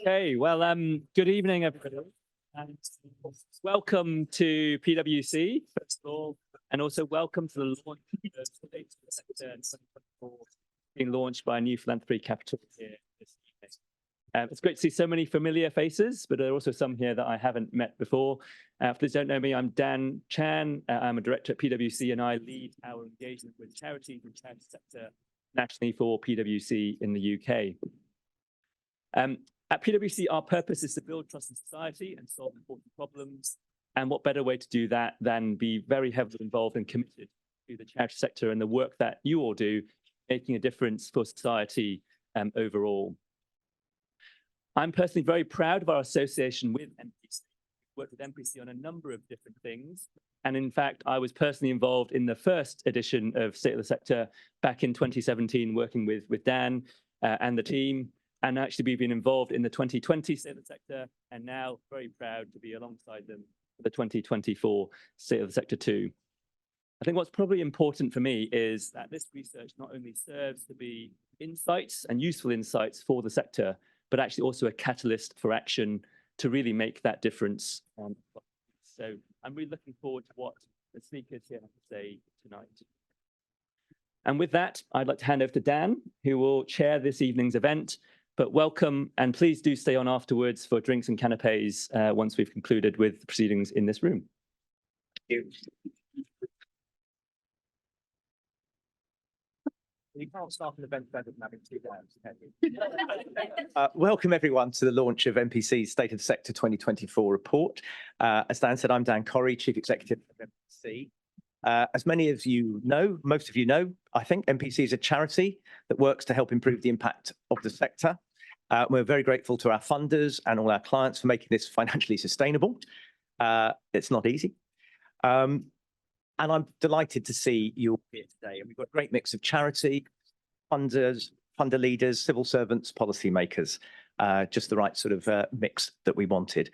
Okay, well, good evening, everybody. And welcome to PwC, first of all, and also welcome to the launch of the Data Sector 2024, being launched by New Philanthropy Capital here this evening. It's great to see so many familiar faces, but there are also some here that I haven't met before. For those who don't know me, I'm Dan Chan. I'm a director at PwC, and I lead our engagement with charities and charity sector nationally for PwC in the UK. At PwC, our purpose is to build trust in society and solve important problems. And what better way to do that than be very heavily involved and committed to the charity sector and the work that you all do, making a difference for society overall. I'm personally very proud of our association with MPC. We've worked with MPC on a number of different things. And in fact, I was personally involved in the first edition of State of the Sector back in 2017, working with Dan and the team. And actually, we've been involved in the 2020 State of the Sector, and now very proud to be alongside them for the 2024 State of the Sector 2. I think what's probably important for me is that this research not only serves to be insights and useful insights for the sector, but actually also a catalyst for action to really make that difference. So I'm really looking forward to what the speakers here have to say tonight. And with that, I'd like to hand over to Dan, who will chair this evening's event. But welcome, and please do stay on afterwards for drinks and canapes once we've concluded with the proceedings in this room. Thank you. You can't start an event better than having 2 downs, can you? Welcome everyone to the launch of MPC's State of the Sector 2024 report. As Dan said, I'm Dan Corrie, Chief Executive of MPC. As many of you know, most of you know, I think MPC is a charity that works to help improve the impact of the sector. We're very grateful to our funders and all our clients for making this financially sustainable. It's not easy. And I'm delighted to see you all here today. And we've got a great mix of charity, funders, funder leaders, civil servants, policymakers, just the right sort of mix that we wanted.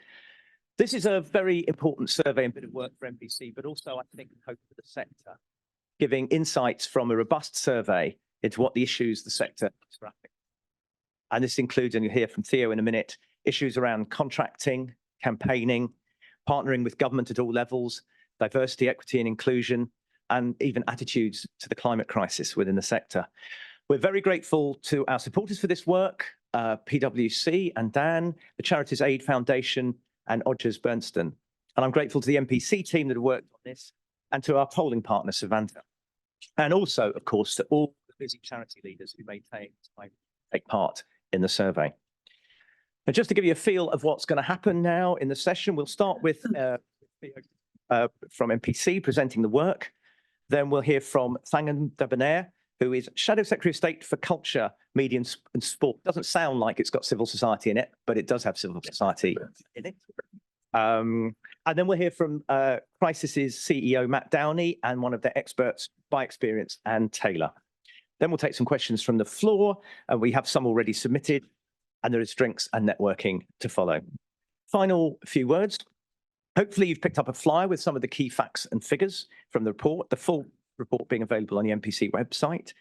This is a very important survey and bit of work for MPC, but also I think hope for the sector, giving insights from a robust survey into what the issues the sector is grappling. And this includes, and you'll hear from Theo in a minute, issues around contracting, campaigning, partnering with government at all levels, diversity, equity and inclusion, and even attitudes to the climate crisis within the sector. We're very grateful to our supporters for this work, PwC and Dan, the Charities Aid Foundation, and Odgers Berndtsten. And I'm grateful to the MPC team that have worked on this and to our polling partner, Savanta. And also, of course, to all the busy charity leaders who may take part in the survey. And just to give you a feel of what's going to happen now in the session, we'll start with from MPC presenting the work. Then we'll hear from Thangam Debbonaire, who is Shadow Secretary of State for Culture, Media and Sport. Doesn't sound like it's got civil society in it, but it does have civil society in it. And then we'll hear from Crisis's CEO, Matt Downie, and one of their experts by experience, Anne Taylor. Then we'll take some questions from the floor, and we have some already submitted, and there is drinks and networking to follow. Final few words. Hopefully you've picked up a flyer with some of the key facts and figures from the report, the full report being available on the MPC website.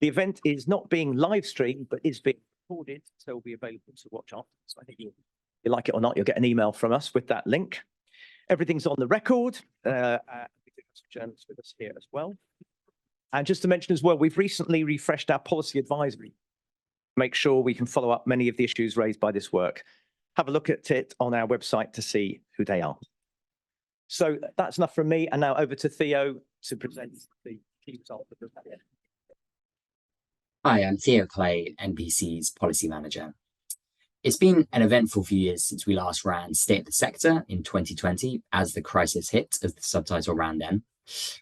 The event is not being live streamed, but is being recorded, so it will be available to watch after. So I think you like it or not, you'll get an email from us with that link. Everything's on the record. We do have some journalists with us here as well. And just to mention as well, we've recently refreshed our policy advisory. Make sure we can follow up many of the issues raised by this work. Have a look at it on our website to see who they are. So that's enough from me. And now over to Theo to present the key results of the report. Hi, I'm Theo Clay, NPC's Policy Manager. It's been an eventful few years since we last ran State of the Sector in 2020 as the crisis hit, as the subtitle ran then.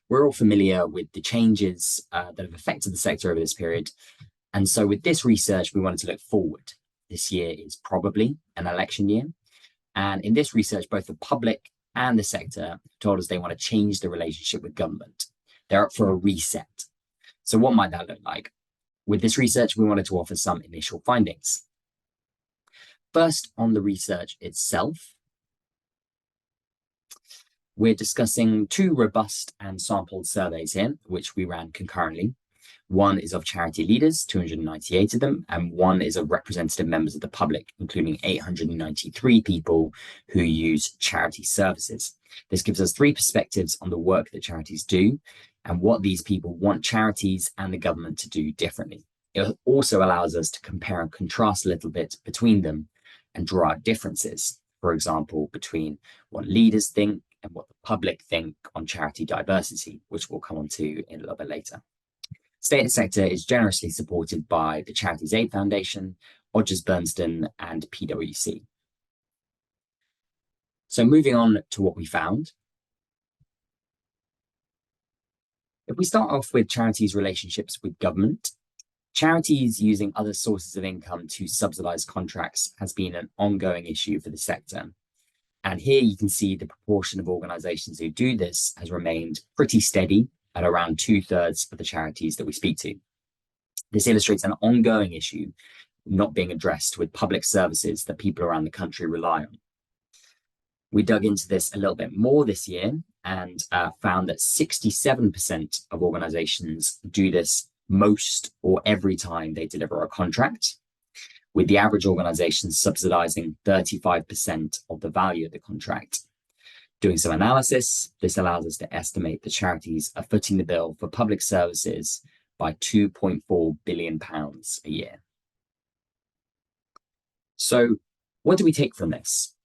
We're all familiar with the changes that have affected the sector over this period. And so with this research, we wanted to look forward. This year is probably an election year. And in this research, both the public and the sector told us they want to change the relationship with government. They're up for a reset. So what might that look like? With this research, we wanted to offer some initial findings. First, on the research itself, we're discussing 2 robust and sampled surveys here, which we ran concurrently. One is of charity leaders, 298 of them, and one is of representative members of the public, including 893 people who use charity services. This gives us three perspectives on the work that charities do and what these people want charities and the government to do differently. It also allows us to compare and contrast a little bit between them and draw out differences, for example, between what leaders think and what the public think on charity diversity, which we'll come on to in a little bit later. State sector is generously supported by the Charities Aid Foundation, Odgers Berndtsten, and PwC. So moving on to what we found. If we start off with charities' relationships with government, charities using other sources of income to subsidize contracts has been an ongoing issue for the sector. And here you can see the proportion of organizations who do this has remained pretty steady at around 2/3 of the charities that we speak to. This illustrates an ongoing issue not being addressed with public services that people around the country rely on. We dug into this a little bit more this year and found that 67% of organizations do this most or every time they deliver a contract, with the average organization subsidizing 35% of the value of the contract. Doing some analysis, this allows us to estimate the charities are footing the bill for public services by £2.4 billion a year. So what do we take from this?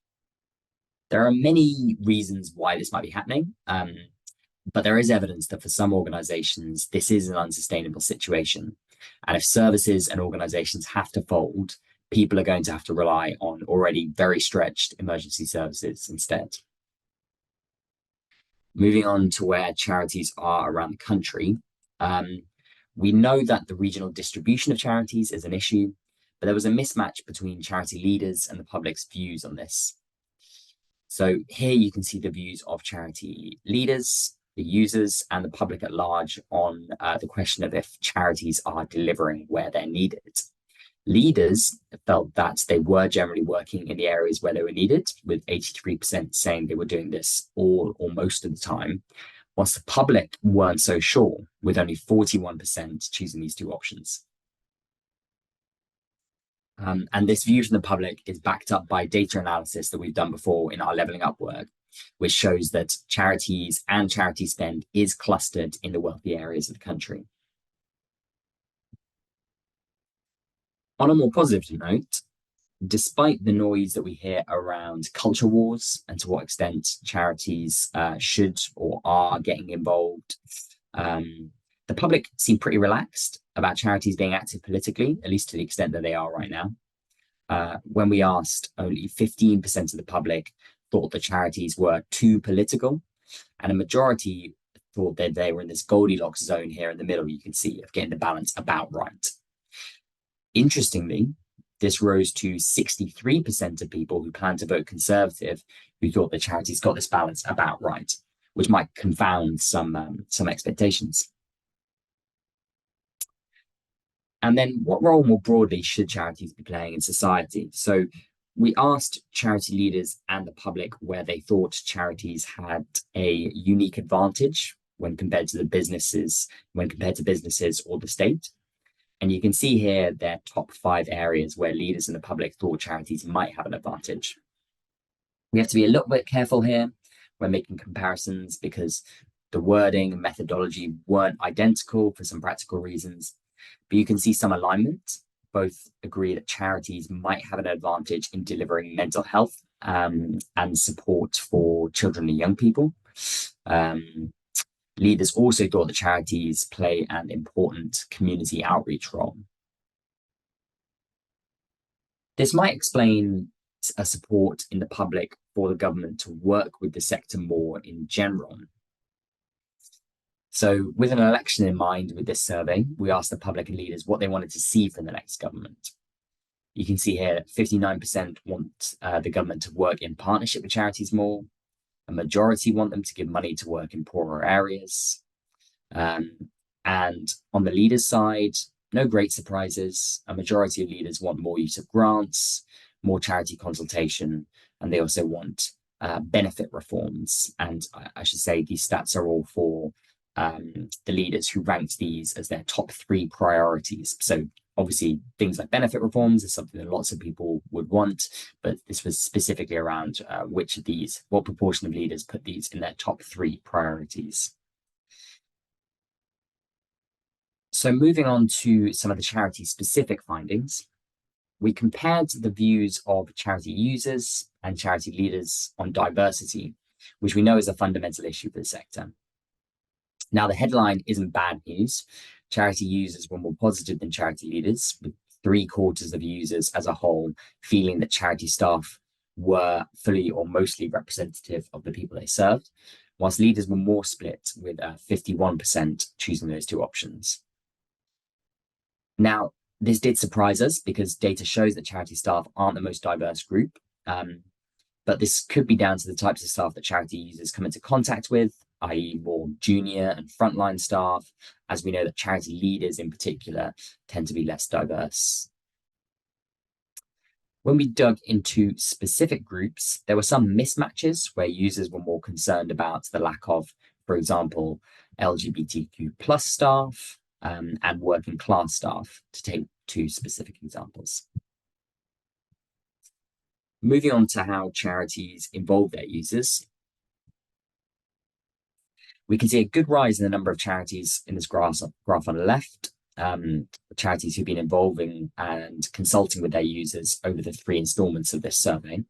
There are many reasons why this might be happening, but there is evidence that for some organizations, this is an unsustainable situation. And if services and organizations have to fold, people are going to have to rely on already very stretched emergency services instead. Moving on to where charities are around the country, we know that the regional distribution of charities is an issue, but there was a mismatch between charity leaders and the public's views on this. So here you can see the views of charity leaders, the users, and the public at large on the question of if charities are delivering where they're needed. Leaders felt that they were generally working in the areas where they were needed, with 83% saying they were doing this all or most of the time, whilst the public weren't so sure, with only 41% choosing these two options. And this view from the public is backed up by data analysis that we've done before in our levelling up work, which shows that charities and charity spend is clustered in the wealthy areas of the country. On a more positive note, despite the noise that we hear around culture wars and to what extent charities should or are getting involved, the public seem pretty relaxed about charities being active politically, at least to the extent that they are right now. When we asked, only 15% of the public thought that charities were too political, and a majority thought that they were in this Goldilocks zone here in the middle, you can see, of getting the balance about right. Interestingly, this rose to 63% of people who plan to vote Conservative who thought that charities got this balance about right, which might confound some expectations. And then what role more broadly should charities be playing in society? So we asked charity leaders and the public where they thought charities had a unique advantage when compared to businesses or the state. And you can see here their top 5 areas where leaders and the public thought charities might have an advantage. We have to be a little bit careful here when making comparisons because the wording and methodology weren't identical for some practical reasons, but you can see some alignment. Both agree that charities might have an advantage in delivering mental health and support for children and young people. Leaders also thought that charities play an important community outreach role. This might explain a support in the public for the government to work with the sector more in general. So with an election in mind with this survey, we asked the public and leaders what they wanted to see from the next government. You can see here 59% want the government to work in partnership with charities more. A majority want them to give money to work in poorer areas. And on the leaders' side, no great surprises. A majority of leaders want more use of grants, more charity consultation, and they also want benefit reforms. And I should say these stats are all for the leaders who ranked these as their top 3 priorities. So obviously things like benefit reforms is something that lots of people would want, but this was specifically around what proportion of leaders put these in their top 3 priorities. So moving on to some of the charity specific findings, we compared the views of charity users and charity leaders on diversity, which we know is a fundamental issue for the sector. Now, the headline isn't bad news. Charity users were more positive than charity leaders, with 3/4 of users as a whole feeling that charity staff were fully or mostly representative of the people they served, whilst leaders were more split, with 51% choosing those 2 options. Now, this did surprise us because data shows that charity staff aren't the most diverse group, but this could be down to the types of staff that charity users come into contact with, i.e. more junior and frontline staff, as we know that charity leaders in particular tend to be less diverse. When we dug into specific groups, there were some mismatches where users were more concerned about the lack of, for example, LGBTQ+ staff and working class staff, to take 2 specific examples. Moving on to how charities involve their users, we can see a good rise in the number of charities in this graph on the left, charities who've been involving and consulting with their users over the 3 installments of this survey.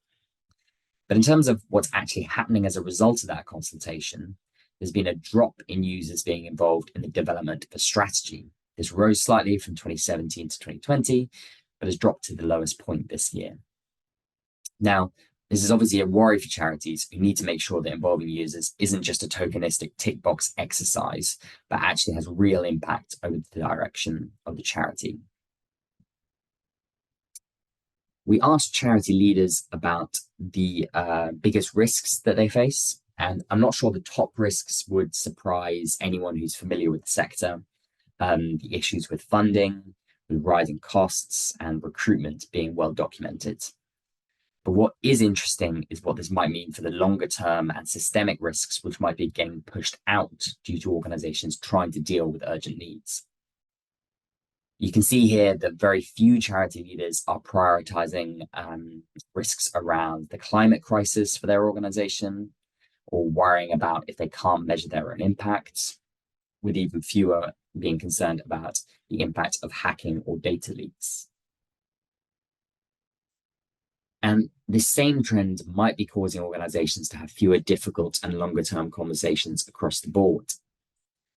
But in terms of what's actually happening as a result of that consultation, there's been a drop in users being involved in the development of a strategy. This rose slightly from 2017 to 2020, but has dropped to the lowest point this year. Now, this is obviously a worry for charities who need to make sure that involving users isn't just a tokenistic tick box exercise, but actually has real impact over the direction of the charity. We asked charity leaders about the biggest risks that they face, and I'm not sure the top risks would surprise anyone who's familiar with the sector. The issues with funding, with rising costs, and recruitment being well documented. But what is interesting is what this might mean for the longer term and systemic risks, which might be getting pushed out due to organizations trying to deal with urgent needs. You can see here that very few charity leaders are prioritizing risks around the climate crisis for their organization, or worrying about if they can't measure their own impacts, with even fewer being concerned about the impact of hacking or data leaks. And this same trend might be causing organizations to have fewer difficult and longer term conversations across the board.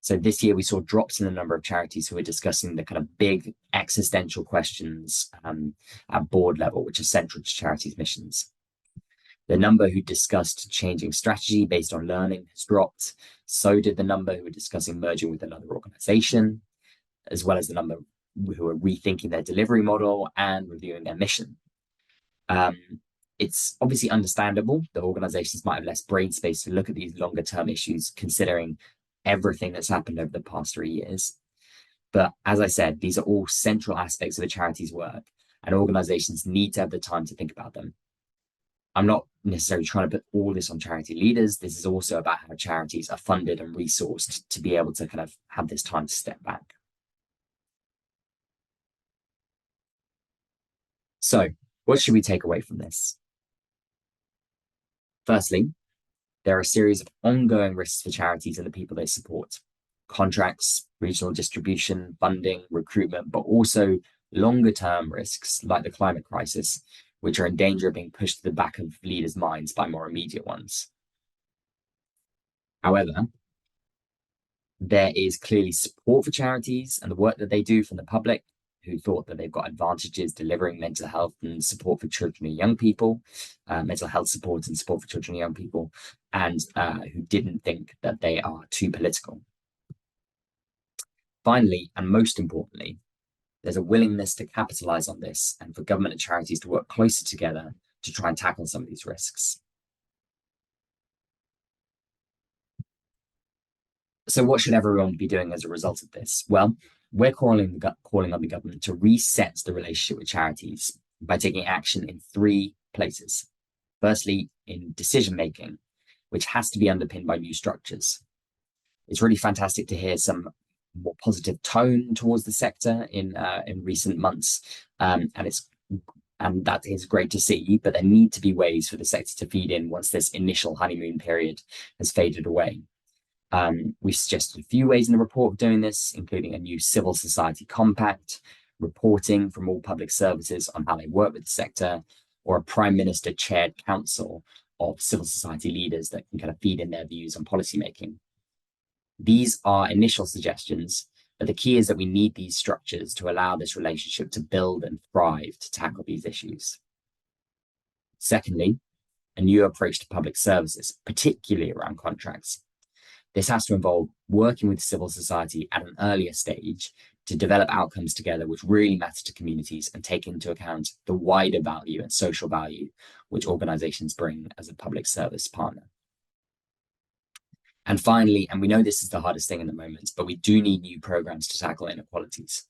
So this year we saw drops in the number of charities who are discussing the kind of big existential questions at board level, which are central to charities' missions. The number who discussed changing strategy based on learning has dropped. So did the number who are discussing merging with another organization, as well as the number who are rethinking their delivery model and reviewing their mission. It's obviously understandable that organizations might have less brain space to look at these longer term issues, considering everything that's happened over the past 3 years. But as I said, these are all central aspects of a charity's work, and organizations need to have the time to think about them. I'm not necessarily trying to put all this on charity leaders. This is also about how charities are funded and resourced to be able to kind of have this time to step back. So, what should we take away from this? Firstly, there are a series of ongoing risks for charities and the people they support. Contracts, regional distribution, funding, recruitment, but also longer term risks like the climate crisis, which are in danger of being pushed to the back of leaders' minds by more immediate ones. However, there is clearly support for charities and the work that they do from the public, who thought that they've got advantages delivering mental health and support for children and young people, mental health support and support for children and young people, and who didn't think that they are too political. Finally, and most importantly, there's a willingness to capitalize on this and for government and charities to work closer together to try and tackle some of these risks. So what should everyone be doing as a result of this? Well, we're calling on the government to reset the relationship with charities by taking action in 3 places. Firstly, in decision-making, which has to be underpinned by new structures. It's really fantastic to hear some more positive tone towards the sector in recent months, and that is great to see. But there need to be ways for the sector to feed in once this initial honeymoon period has faded away. We suggested a few ways in the report of doing this, including a new civil society compact, reporting from all public services on how they work with the sector, or a Prime Minister chaired council of civil society leaders that can kind of feed in their views on policymaking. These are initial suggestions, but the key is that we need these structures to allow this relationship to build and thrive to tackle these issues. Secondly, a new approach to public services, particularly around contracts. This has to involve working with civil society at an earlier stage to develop outcomes together which really matter to communities and take into account the wider value and social value which organizations bring as a public service partner. And finally, and we know this is the hardest thing in the moment, but we do need new programs to tackle inequalities.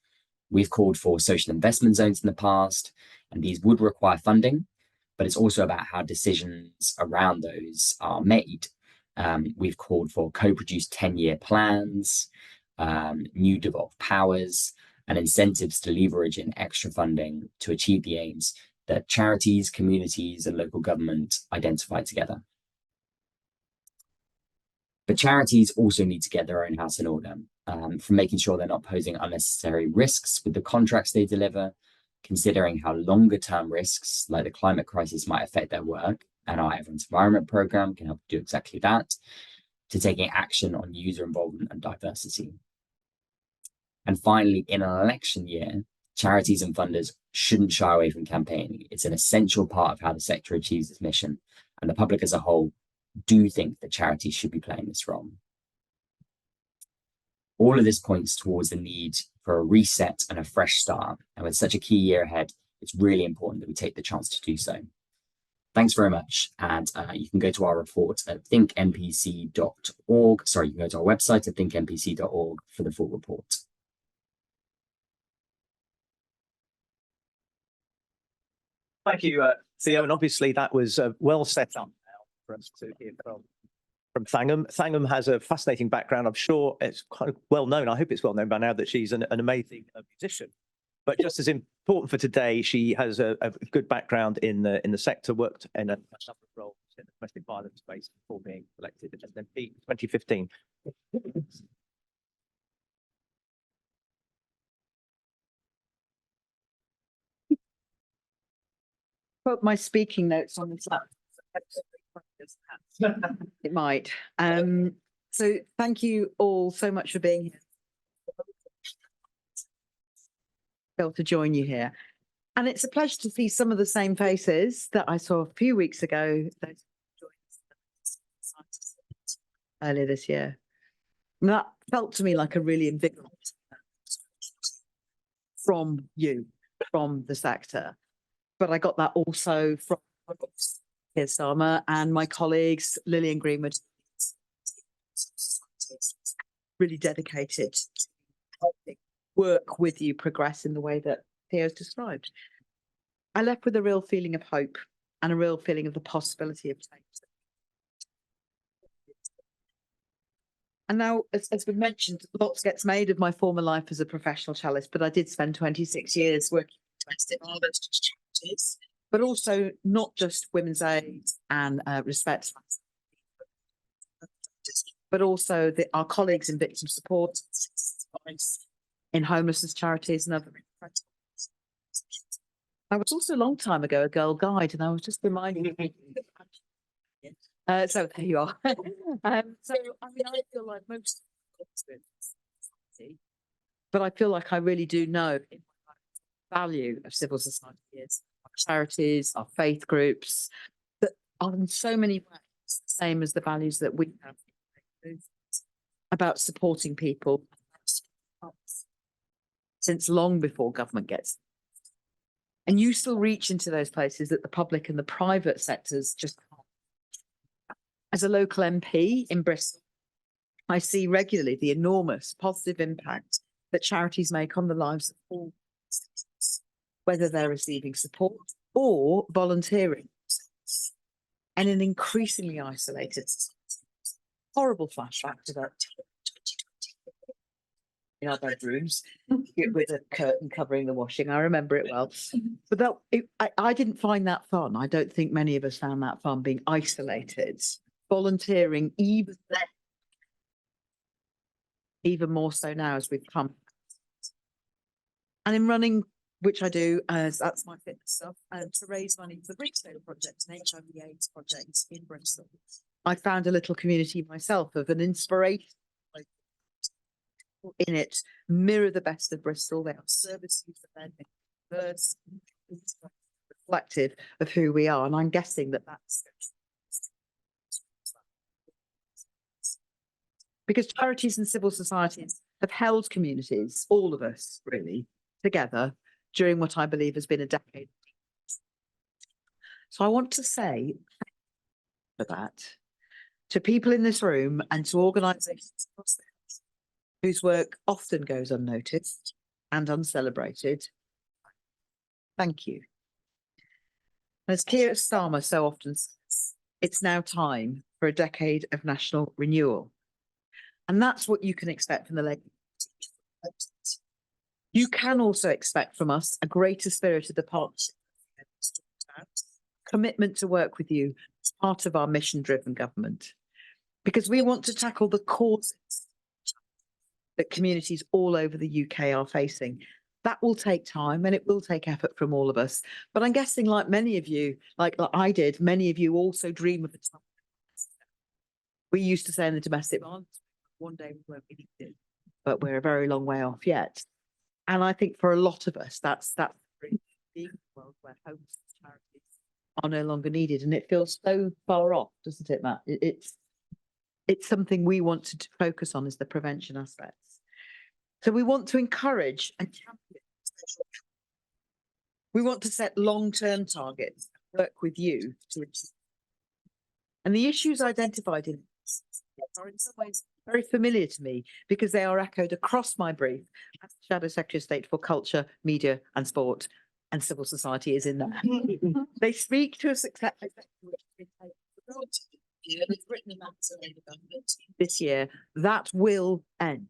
We've called for social investment zones in the past, and these would require funding, but it's also about how decisions around those are made. We've called for co-produced 10-year plans, new devolved powers, and incentives to leverage in extra funding to achieve the aims that charities, communities, and local government identify together. But charities also need to get their own house in order, from making sure they're not posing unnecessary risks with the contracts they deliver, considering how longer-term risks like the climate crisis might affect their work, and our Everyone's Environment programme can help do exactly that, to taking action on user involvement and diversity. And finally, in an election year, charities and funders shouldn't shy away from campaigning. It's an essential part of how the sector achieves its mission, and the public as a whole do think that charities should be playing this role. All of this points towards the need for a reset and a fresh start. And with such a key year ahead, it's really important that we take the chance to do so. Thanks very much. And you can go to our report at thinkmpc.org. Sorry, you can go to our website at thinkmpc.org for the full report. Thank you, Theo. And obviously that was well set up now for us to hear from Thangam. Thangam has a fascinating background. I'm sure it's kind of well known. I hope it's well known by now that she's an amazing musician. But just as important for today, she has a good background in the sector, worked in a number of roles in the domestic violence space before being elected as MP in 2015. Put my speaking notes on the slide. It might. So thank you all so much for being here. Able to join you here. And it's a pleasure to see some of the same faces that I saw a few weeks ago, those who joined us earlier this year. And that felt to me like a really invigorating from you, from the sector. But I got that also from Keir Starmer and my colleagues, Lillian Greenwood, really dedicated to helping work with you progress in the way that Theo's described. I left with a real feeling of hope and a real feeling of the possibility of change. And now, as we mentioned, lots gets made of my former life as a professional cellist, but I did spend 26 years working in domestic violence charities, but also not just Women's Aid and Respect, but also our colleagues in victim support, in homelessness charities and other. I was also a long time ago a Girl Guide, and I was just reminding you. So there you are. So I mean, I feel like most but I feel like I really do know the value of civil society is our charities, our faith groups, that are in so many ways the same as the values that we have about supporting people since long before government gets. And you still reach into those places that the public and the private sectors just can't. As a local MP in Bristol, I see regularly the enormous positive impact that charities make on the lives of all citizens, whether they're receiving support or volunteering. And in increasingly isolated societies, horrible flashback to that in our bedrooms with a curtain covering the washing. I remember it well. But I didn't find that fun. I don't think many of us found that fun, being isolated, volunteering even then, even more so now as we've come. And in running, which I do, as that's my fitness stuff, to raise money for the Bridgestone project, an HIV/AIDS project in Bristol. I found a little community myself of an inspiration in it, mirror the best of Bristol. They are service user-led, diverse, reflective of who we are. And I'm guessing that that's because charities and civil societies have held communities, all of us really, together during what I believe has been a decade. So I want to say for that to people in this room and to organisations across the country whose work often goes unnoticed and uncelebrated. Thank you. As Keir Starmer so often says, it's now time for a decade of national renewal. And that's what you can expect from the Labour Party. You can also expect from us a greater spirit of the partnership, commitment to work with you as part of our mission-driven government, because we want to tackle the causes that communities all over the UK are facing. That will take time and it will take effort from all of us. But I'm guessing, like many of you, like I did, many of you also dream of a time. We used to say in the domestic violence, one day we won't be needed, but we're a very long way off yet. And I think for a lot of us, that's being a world where homes and charities are no longer needed. And it feels so far off, doesn't it, Matt? It's something we want to focus on, is the prevention aspects. So we want to encourage and champion. We want to set long-term targets, work with you to achieve. And the issues identified in this are in some ways very familiar to me because they are echoed across my brief as Shadow Secretary of State for Culture, Media and Sport, and civil society is in there. They speak to a success this year that will end.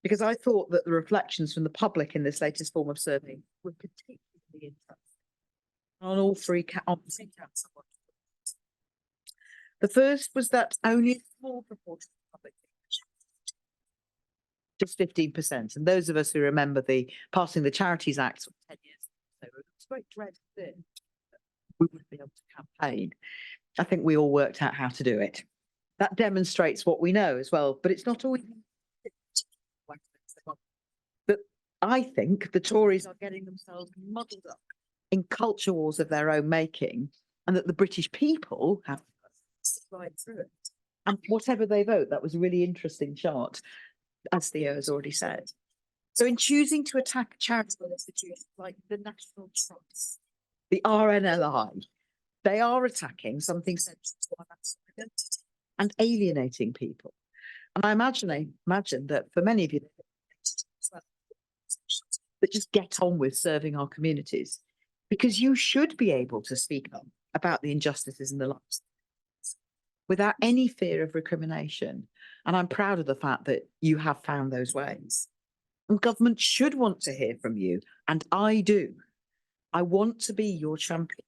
Because I thought that the reflections from the public in this latest form of survey were particularly interesting on all three counts. The first was that only a small proportion of the public, just 15%. And those of us who remember the passing the Charities Act 10 years ago, it was very dreadful. We wouldn't be able to campaign. I think we all worked out how to do it. That demonstrates what we know as well, but it's not always. But I think the Tories are getting themselves muddled up in culture wars of their own making, and that the British people have right through it. And whatever they vote, that was a really interesting chart, as Theo has already said. So in choosing to attack charitable institutions like the National Trust, the RNLI, they are attacking something central to our national identity and alienating people. And I imagine that for many of you, that just get on with serving our communities, because you should be able to speak up about the injustices in the lives without any fear of recrimination. And I'm proud of the fact that you have found those ways. And government should want to hear from you, and I do. I want to be your champion,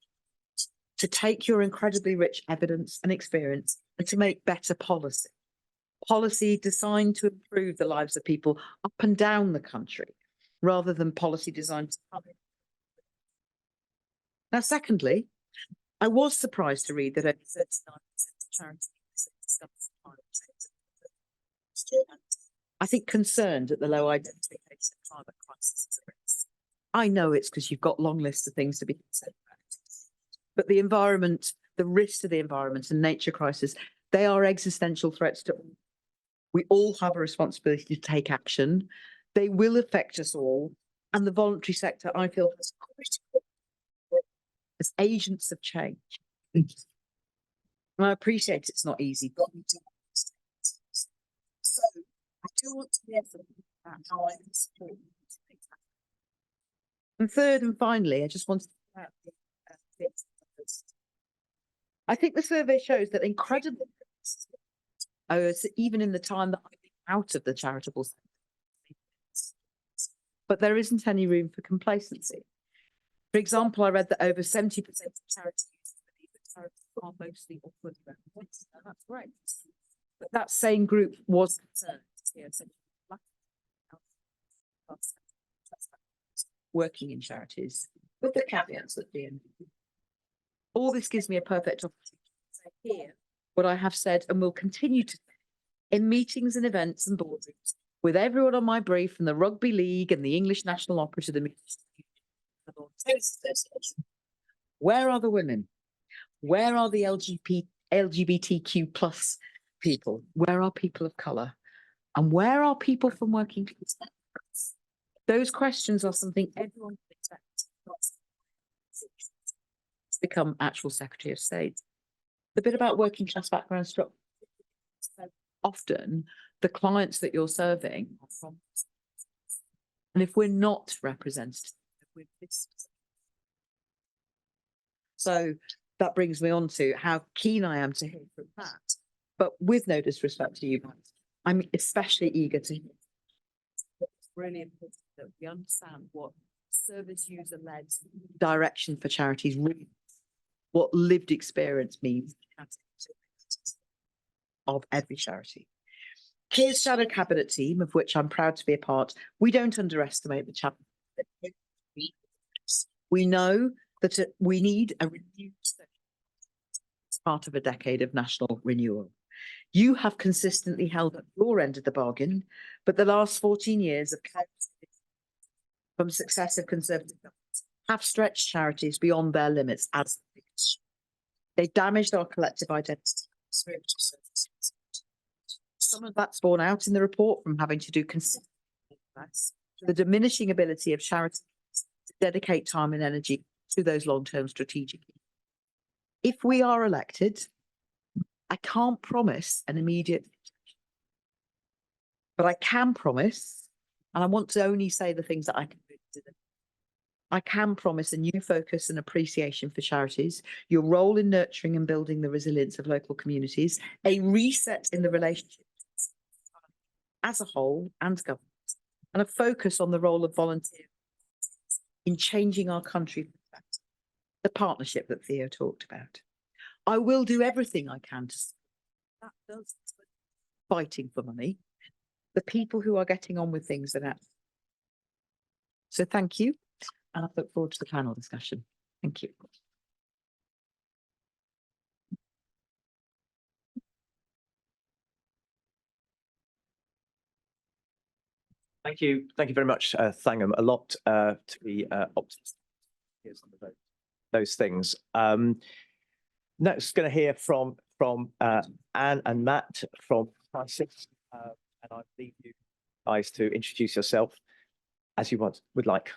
to take your incredibly rich evidence and experience and to make better policy. Policy designed to improve the lives of people up and down the country, rather than policy designed to public. Now, secondly, I was surprised to read that only 39% of charities discuss climate change. I think concerned at the low identification of climate crisis as a risk. I know it's because you've got long lists of things to be concerned about. But the environment, the risk to the environment and nature crisis, they are existential threats to all. We all have a responsibility to take action. They will affect us all. And the voluntary sector, I feel, has critical as agents of change. And I appreciate it's not easy, but we do. So I do want to hear from you about how I can support you to make that. And third and finally, I just want to talk about the I think the survey shows that incredibly, even in the time that I've been out of the charitable sector, but there isn't any room for complacency. For example, I read that over 70% of charities believe that charities are mostly upward represented. Now, that's great. But that same group was concerned working in charities with the caveats at the end. All this gives me a perfect opportunity to say here what I have said and will continue to say in meetings and events and boardrooms with everyone on my brief, from the Rugby League and the English National Opera to the Music Association. Where are the women? Where are the LGBTQ plus people? Where are people of colour? And where are people from working class? Those questions are something everyone can expect to become actual Secretary of State. The bit about working class background structure, often the clients that you're serving are from, and if we're not represented, we're so that brings me on to how keen I am to hear from that. But with no disrespect to you guys, I'm especially eager to hear. It's really important that we understand what service user led direction for charities really, what lived experience means of every charity. Keir's shadow cabinet team, of which I'm proud to be a part, we don't underestimate the challenge. We know that we need a renewed as part of a decade of national renewal. You have consistently held up your end of the bargain, but the last 14 years of from successive Conservative governments have stretched charities beyond their limits as they damaged our collective identity. Some of that's borne out in the report from having to do the diminishing ability of charities to dedicate time and energy to those long-term strategic. If we are elected, I can't promise an immediate, but I can promise, and I want to only say the things that I can do. I can promise a new focus and appreciation for charities, your role in nurturing and building the resilience of local communities, a reset in the relationship as a whole and government, and a focus on the role of volunteers in changing our country, the partnership that Theo talked about. I will do everything I can to that does fighting for money, the people who are getting on with things that happen. So thank you, and I look forward to the panel discussion. Thank you. Thank you. Thank you very much, Thangam. A lot to be optimistic on those things. Next, going to hear from Anne and Matt from Crisis, and I leave you guys to introduce yourself as you would like.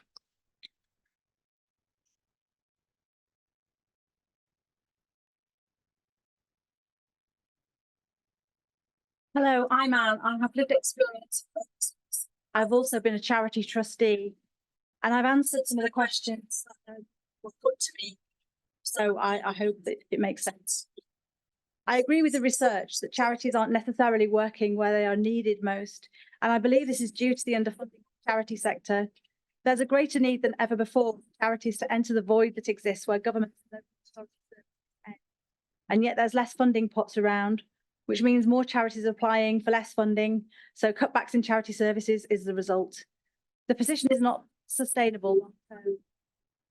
Hello, I'm Anne. I have lived experience. I've also been a charity trustee, and I've answered some of the questions that were put to me. So I hope that it makes sense. I agree with the research that charities aren't necessarily working where they are needed most, and I believe this is due to the underfunding of the charity sector. There's a greater need than ever before for charities to enter the void that exists where governments and yet there's less funding pots around, which means more charities are applying for less funding. So cutbacks in charity services is the result. The position is not sustainable.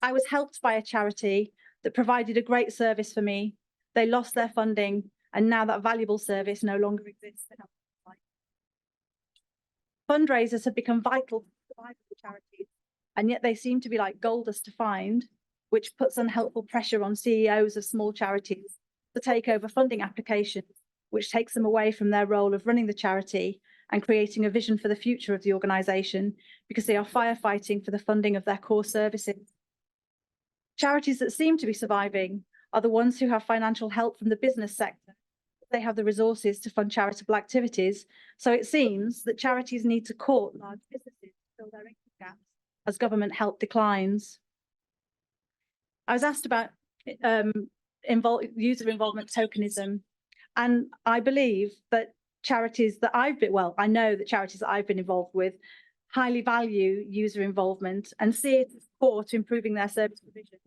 I was helped by a charity that provided a great service for me. They lost their funding, and now that valuable service no longer exists. Fundraisers have become vital to the survival of charities, and yet they seem to be like gold dust to find, which puts unhelpful pressure on CEOs of small charities to take over funding applications, which takes them away from their role of running the charity and creating a vision for the future of the organisation, because they are firefighting for the funding of their core services. Charities that seem to be surviving are the ones who have financial help from the business sector. They have the resources to fund charitable activities. So it seems that charities need to court large businesses to fill their income gaps as government help declines. I was asked about user involvement tokenism, and I believe that charities that I know that charities that I've been involved with highly value user involvement and see it as core to improving their service provision.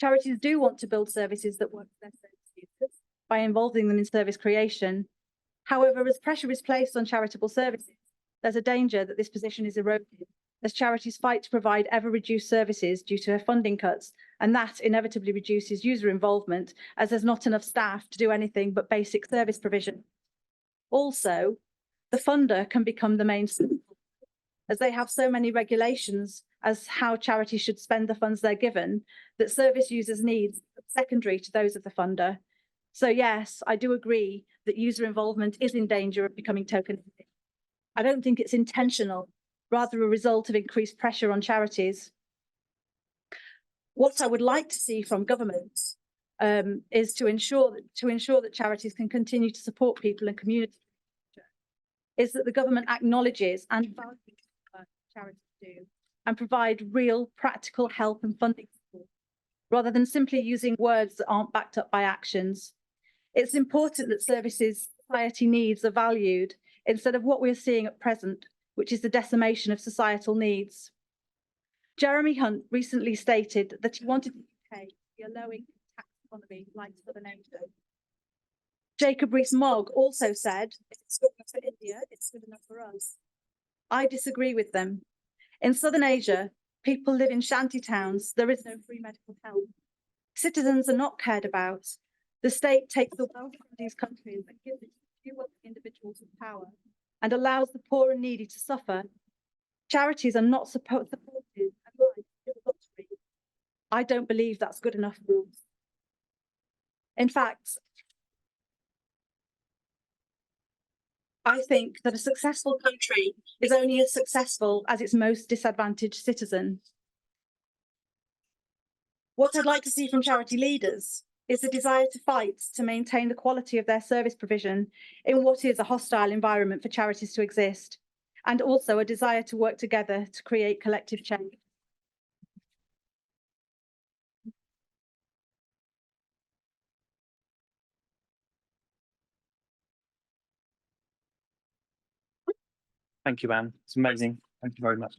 Charities do want to build services that work for their service users by involving them in service creation. However, as pressure is placed on charitable services, there's a danger that this position is eroded as charities fight to provide ever-reduced services due to funding cuts, and that inevitably reduces user involvement as there's not enough staff to do anything but basic service provision. Also, the funder can become the main stakeholder, as they have so many regulations as how charities should spend the funds they're given, that service users' needs are secondary to those of the funder. So yes, I do agree that user involvement is in danger of becoming tokenistic. I don't think it's intentional, rather a result of increased pressure on charities. What I would like to see from government is to ensure that charities can continue to support people and communities, is that the government acknowledges and values what charities do and provide real practical help and funding support, rather than simply using words that aren't backed up by actions. It's important that services society needs are valued instead of what we're seeing at present, which is the decimation of societal needs. Jeremy Hunt recently stated that he wanted the UK to be a low-income tax economy like Southern Asia. Jacob Rees-Mogg also said, if it's good enough for India, it's good enough for us. I disagree with them. In Southern Asia, people live in shanty towns. There is no free medical help. Citizens are not cared about. The state takes the wealth from these countries and gives it to few wealthy individuals with power and allows the poor and needy to suffer. Charities are not supported and life is a lottery. I don't believe that's good enough for us. In fact, I think that a successful country is only as successful as its most disadvantaged citizen. What I'd like to see from charity leaders is the desire to fight to maintain the quality of their service provision in what is a hostile environment for charities to exist, and also a desire to work together to create collective change. Thank you, Anne. It's amazing. Thank you very much.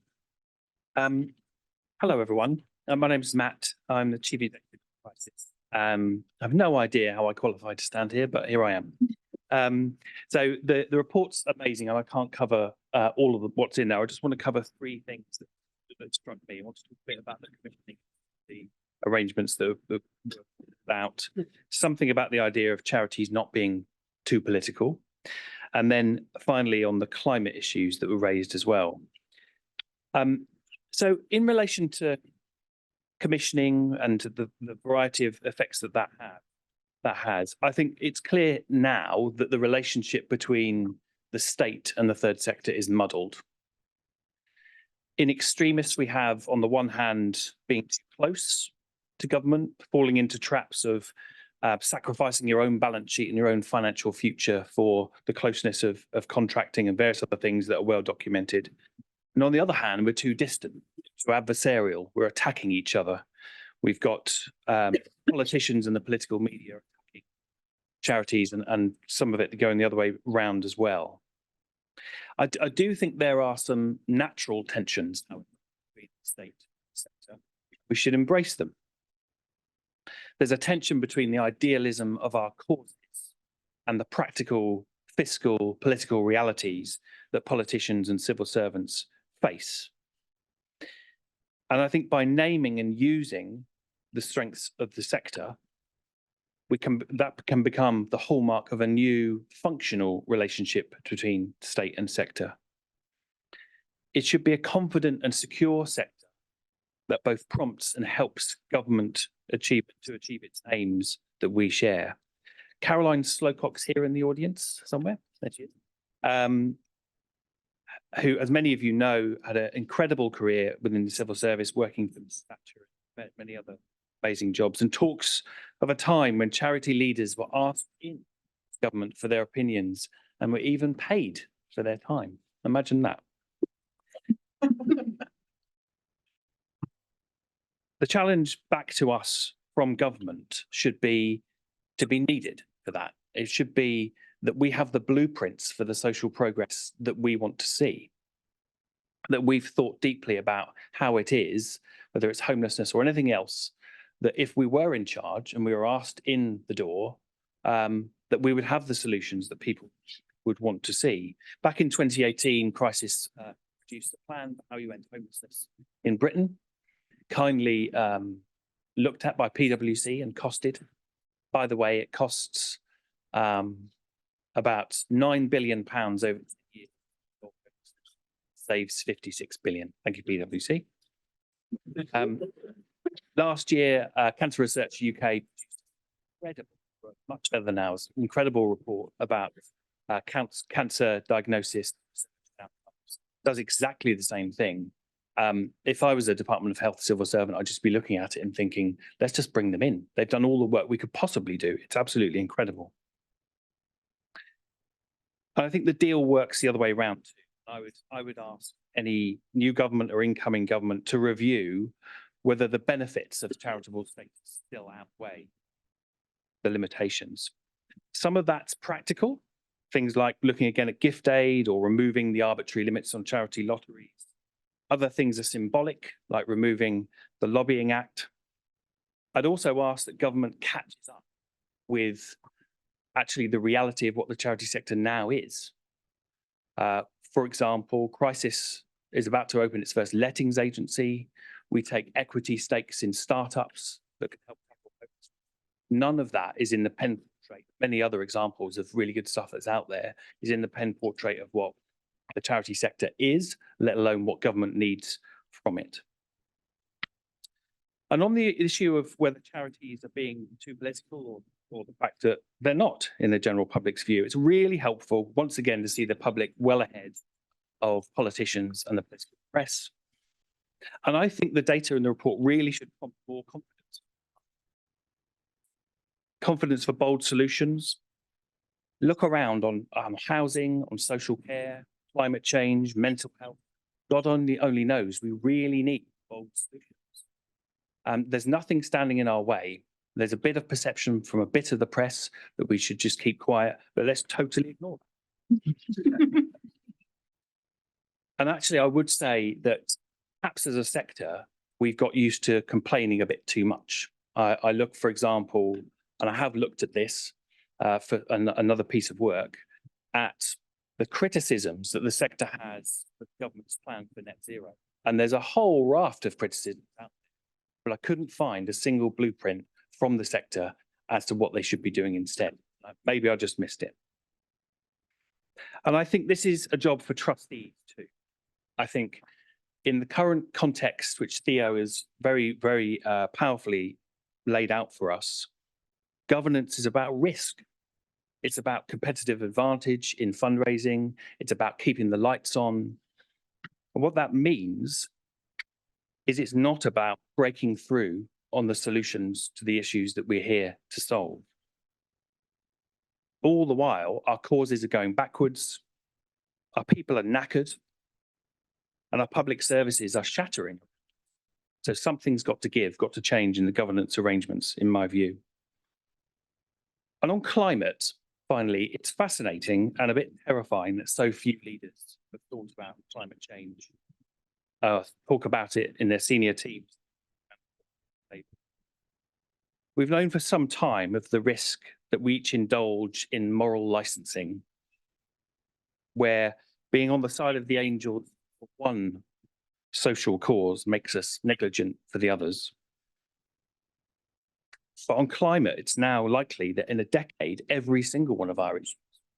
Hello, everyone. My name is Matt. I'm the Chief Executive of Crisis. I have no idea how I qualify to stand here, but here I am. So the report's amazing, and I can't cover all of what's in there. I just want to cover three things that struck me. I want to talk a bit about the commissioning, the arrangements that were about, something about the idea of charities not being too political, and then finally on the climate issues that were raised as well. So in relation to commissioning and the variety of effects that has, I think it's clear now that the relationship between the state and the third sector is muddled. In extremis, we have, on the one hand, being too close to government, falling into traps of sacrificing your own balance sheet and your own financial future for the closeness of contracting and various other things that are well documented. And on the other hand, we're too distant, too adversarial. We're attacking each other. We've got politicians and the political media attacking charities, and some of it going the other way round as well. I do think there are some natural tensions between the state sector. We should embrace them. There's a tension between the idealism of our causes and the practical, fiscal, political realities that politicians and civil servants face. And I think by naming and using the strengths of the sector, that can become the hallmark of a new functional relationship between state and sector. It should be a confident and secure sector that both prompts and helps government achieve its aims that we share. Caroline Slowcock's here in the audience somewhere. There she is. Who, as many of you know, had an incredible career within the civil service, working for Thatcher and many other amazing jobs, and talks of a time when charity leaders were asked in government for their opinions and were even paid for their time. Imagine that. The challenge back to us from government should be to be needed for that. It should be that we have the blueprints for the social progress that we want to see. that we've thought deeply about how it is, whether it's homelessness or anything else, that if we were in charge and we were asked in the door, that we would have the solutions that people would want to see. Back in 2018, Crisis produced a plan for how you end homelessness in Britain, kindly looked at by PwC and costed. By the way, it costs about £9 billion over the year. Saves 56 billion. Thank you, PwC. Last year, Cancer Research UK incredible, much better than ours, incredible report about cancer diagnosis. Does exactly the same thing. If I was a Department of Health civil servant, I'd just be looking at it and thinking, let's just bring them in. They've done all the work we could possibly do. It's absolutely incredible. And I think the deal works the other way around too. I would ask any new government or incoming government to review whether the benefits of charitable status still outweigh the limitations. Some of that's practical, things like looking again at gift aid or removing the arbitrary limits on charity lotteries. Other things are symbolic, like removing the Lobbying Act. I'd also ask that government catches up with actually the reality of what the charity sector now is. For example, Crisis is about to open its first lettings agency. We take equity stakes in startups that can help tackle homelessness. None of that is in the pen portrait. Many other examples of really good stuff that's out there is in the pen portrait of what the charity sector is, let alone what government needs from it. And on the issue of whether charities are being too political or the fact that they're not in the general public's view, it's really helpful, once again, to see the public well ahead of politicians and the political press. And I think the data in the report really should prompt more confidence. Confidence for bold solutions. Look around on housing, on social care, climate change, mental health. God only knows we really need bold solutions. There's nothing standing in our way. There's a bit of perception from a bit of the press that we should just keep quiet, but let's totally ignore that. And actually, I would say that perhaps as a sector, we've got used to complaining a bit too much. I look, for example, and I have looked at this for another piece of work, at the criticisms that the sector has of the government's plan for net zero. And there's a whole raft of criticisms out there, but I couldn't find a single blueprint from the sector as to what they should be doing instead. Maybe I just missed it. And I think this is a job for trustees too. I think in the current context, which Theo is very, very powerfully laid out for us, governance is about risk. It's about competitive advantage in fundraising. It's about keeping the lights on. And what that means is it's not about breaking through on the solutions to the issues that we're here to solve. All the while, our causes are going backwards, our people are knackered, and our public services are shattering. So something's got to give, got to change in the governance arrangements, in my view. And on climate, finally, it's fascinating and a bit terrifying that so few leaders have thought about climate change, talk about it in their senior teams. We've known for some time of the risk that we each indulge in moral licensing, where being on the side of the angel for one social cause makes us negligent for the others. But on climate, it's now likely that in a decade, every single one of our issues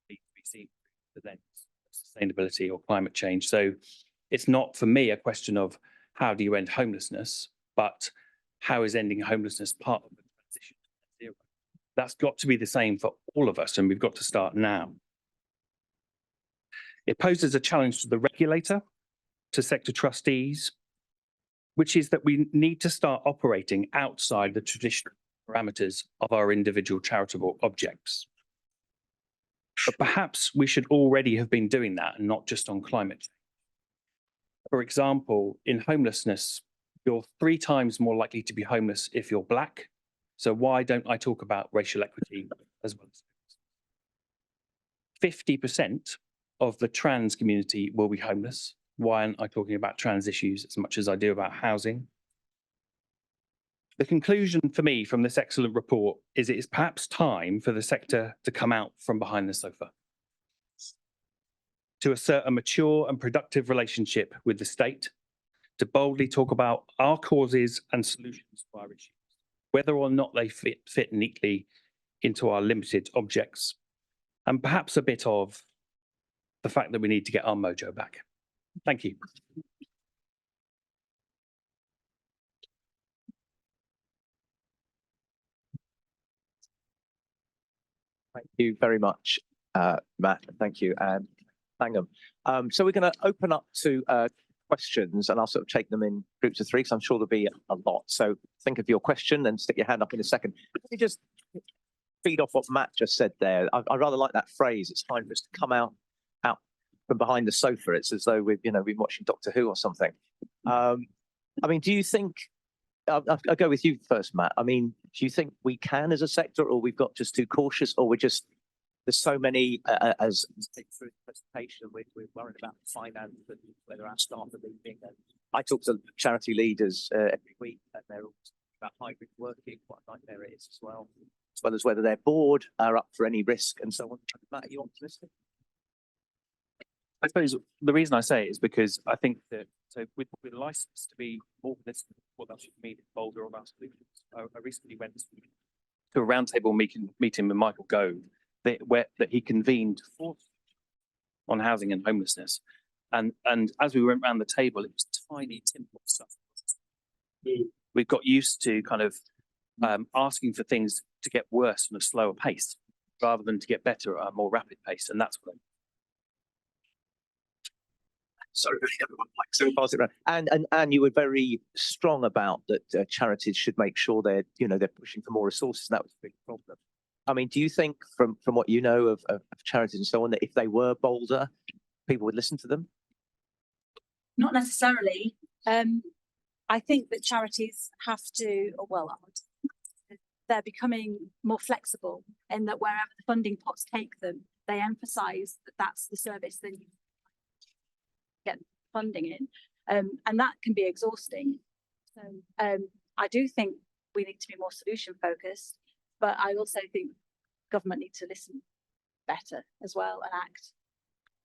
needs to be seen through the lens of sustainability or climate change. So it's not, for me, a question of how do you end homelessness, but how is ending homelessness part of the transition to net zero? That's got to be the same for all of us, and we've got to start now. It poses a challenge to the regulator, to sector trustees, which is that we need to start operating outside the traditional parameters of our individual charitable objects. But perhaps we should already have been doing that and not just on climate change. For example, in homelessness, you're 3 times more likely to be homeless if you're Black. So why don't I talk about racial equity as well? 50% of the trans community will be homeless. Why aren't I talking about trans issues as much as I do about housing? The conclusion for me from this excellent report is it is perhaps time for the sector to come out from behind the sofa, to assert a mature and productive relationship with the state, to boldly talk about our causes and solutions to our issues, whether or not they fit neatly into our limited objects, and perhaps a bit of the fact that we need to get our mojo back. Thank you. Thank you very much, Matt. Thank you, and Thangam. So we're going to open up to questions, and I'll sort of take them in groups of three, because I'm sure there'll be a lot. So think of your question and stick your hand up in a second. Let me just feed off what Matt just said there. I rather like that phrase. It's time for us to come out from behind the sofa. It's as though we've been watching Doctor Who or something. I mean, do you think? I'll go with you first, Matt. I mean, do you think we can as a sector, or we've got just too cautious, or there's so many, as through the presentation, we're worried about finance and whether our staff are leaving. And I talk to charity leaders every week, and they're all talking about hybrid working, what a nightmare it is as well as whether their board are up for any risk and so on. Matt, are you optimistic? I suppose the reason I say it is because I think that we're licensed to be more this what that should mean in bolder on our solutions. I recently went to a roundtable meeting with Michael Gove that he convened on housing and homelessness, and as we went around the table, it was tiny simple stuff. We've got used to kind of asking for things to get worse on a slower pace rather than to get better at a more rapid pace, and that's what. Sorry, everyone likes so pass it around. And you were very strong about that charities should make sure they're pushing for more resources. And that was a big problem. I mean, do you think from what you know of charities and so on, that if they were bolder, people would listen to them? Not necessarily. I think that charities have to, they're becoming more flexible in that wherever the funding pots take them, they emphasise that that's the service that you get funding in, and that can be exhausting. So I do think we need to be more solution focused, but I also think government need to listen better as well and act.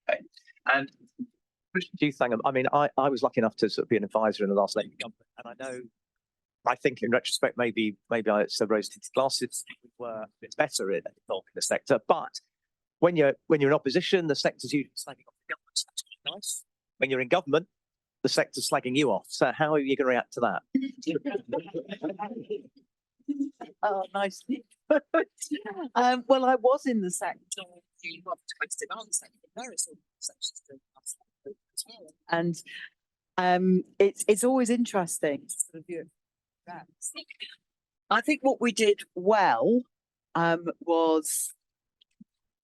Okay. And do you think? I mean, I was lucky enough to sort of be an advisor in the last Labour government, and I think in retrospect maybe I said rose-tinted glasses were a bit better in the sector, but when you're in opposition, the sector's usually slagging off the government. So that's quite nice. When you're in government, the sector's slagging you off. So how are you going to react to that? Oh, nice. Well, I was in the sector. And it's always interesting to sort of view it. I think what we did well was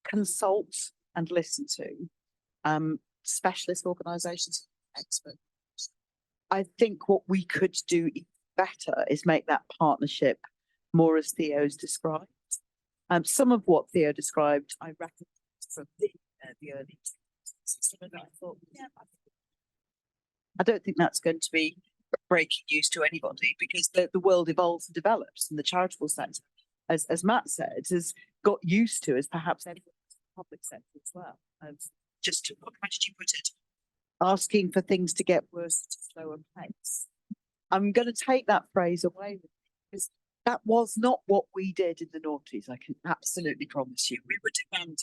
consult and listen to specialist organisations, experts. I think what we could do better is make that partnership more as Theo's described. Some of what Theo described, I recognise from the early system, and I thought, I don't think that's going to be breaking news to anybody, because the world evolves and develops, and the charitable sector, as Matt said, has got used to, as perhaps everyone in the public sector as well. Just to, how did you put it? Asking for things to get worse at a slower pace. I'm going to take that phrase away with me, because that was not what we did in the noughties. I can absolutely promise you. We were demanding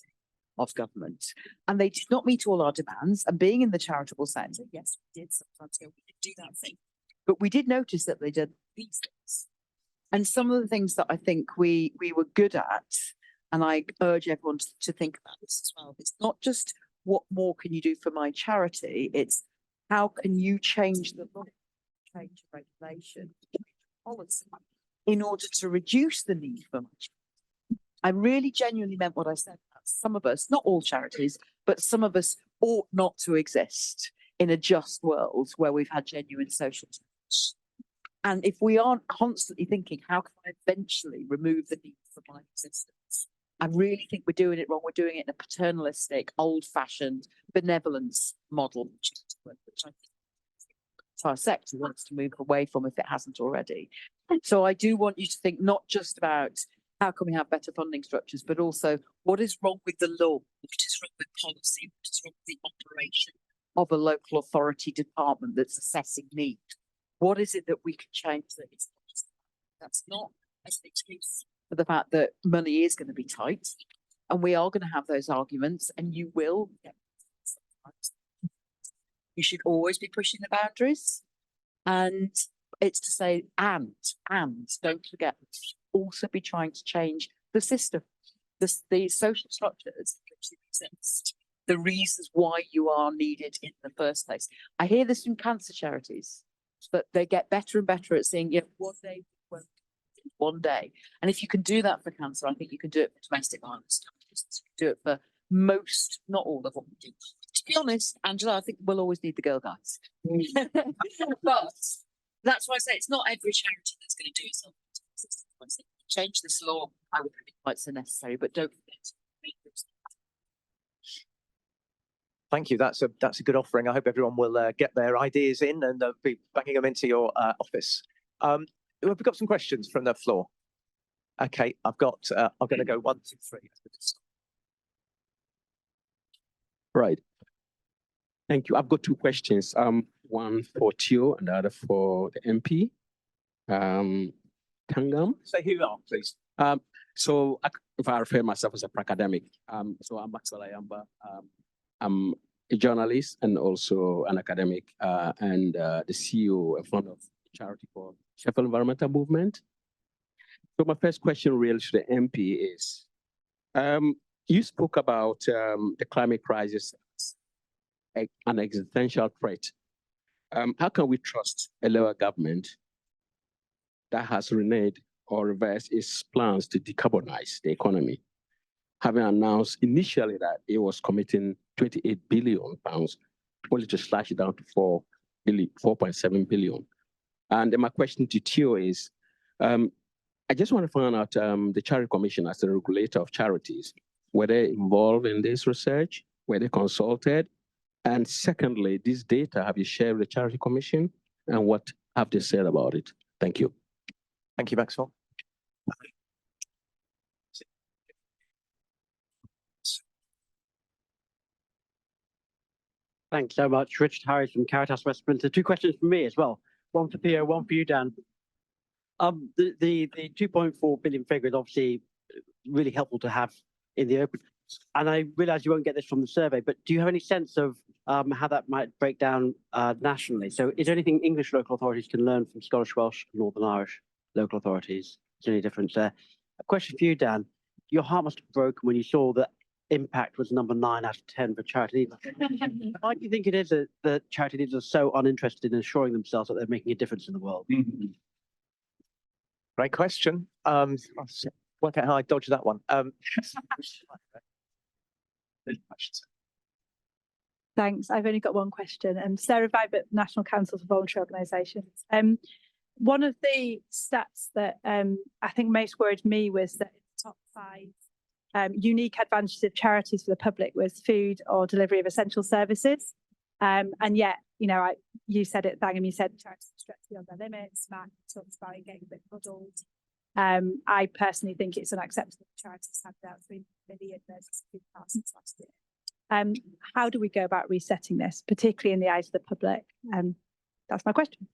of government, and they did not meet all our demands. And being in the charitable sector, yes, we did sometimes go, we did do that thing, but we did notice that they did these things. And some of the things that I think we were good at, and I urge everyone to think about this as well. It's not just what more can you do for my charity, it's how can you change the law, change regulation, policy, in order to reduce the need for much. I really genuinely meant what I said. Some of us, not all charities, but some of us ought not to exist in a just world where we've had genuine social change. And if we aren't constantly thinking, how can I eventually remove the need for my existence? I really think we're doing it wrong. We're doing it in a paternalistic, old-fashioned benevolence model. which I think the entire sector wants to move away from if it hasn't already. So I do want you to think not just about how can we have better funding structures, but also what is wrong with the law, what is wrong with policy, what is wrong with the operation of a local authority department that's assessing need. What is it that we can change that it's not just that's not as an excuse for the fact that money is going to be tight, and we are going to have those arguments, and you will get sometimes. You should always be pushing the boundaries, and it's to say and don't forget also be trying to change the system, the social structures which exist, the reasons why you are needed in the first place. I hear this from cancer charities, but they get better and better at saying, yeah, one day. And if you can do that for cancer, I think you can do it for domestic violence. You can do it for most, not all of what we do. To be honest, Angela, I think we'll always need the girl guides. But that's why I say it's not every charity that's going to do it. Change this law, I would think quite so necessary, but don't forget to make those. Thank you. That's a good offering. I hope everyone will get their ideas in and be banging them into your office. We've got some questions from the floor. Okay, I'm going to go 1, 2, 3. Right. Thank you. I've got 2 questions. One for Theo and the other for the MP. Thangam. Say who you are, please. So if I refer myself as a academic, so I'm Maxwell Ayamba. I'm a journalist and also an academic and the CEO and founder of a charity called Sheffield Environmental Movement. So my first question really to the MP is, you spoke about the climate crisis as an existential threat. How can we trust a lower government that has reneged or reversed its plans to decarbonize the economy, having announced initially that it was committing £28 billion, only to slash it down to 4.7 billion? And then my question to Theo is, I just want to find out the Charity Commission as the regulator of charities, were they involved in this research? Were they consulted? And secondly, this data, have you shared with the Charity Commission? And what have they said about it? Thank you. Thank you, Maxwell. Thanks so much. Richard Harris from Charities West Berndtsten. 2 questions from me as well. One for Theo, one for you, Dan. The 2.4 billion figure is obviously really helpful to have in the open. And I realise you won't get this from the survey, but do you have any sense of how that might break down nationally? So is there anything English local authorities can learn from Scottish, Welsh, Northern Irish local authorities? Is there any difference there? A question for you, Dan. Your heart must have broken when you saw that impact was number 9 out of 10 for charity leaders. Why do you think it is that charity leaders are so uninterested in assuring themselves that they're making a difference in the world? Great question. Work out how I dodged that one. Thanks. I've only got one question. Sarah Vibert, National Council for Voluntary Organisations. One of the stats that I think most worried me was that the top 5 unique advantages of charities for the public was food or delivery of essential services. And yet, you know, you said it, Thangam, you said charities stretch beyond their limits. Matt talks about it getting a bit muddled. I personally think it's unacceptable that charities have about 3 million versus 2,000 last year. How do we go about resetting this, particularly in the eyes of the public? That's my question.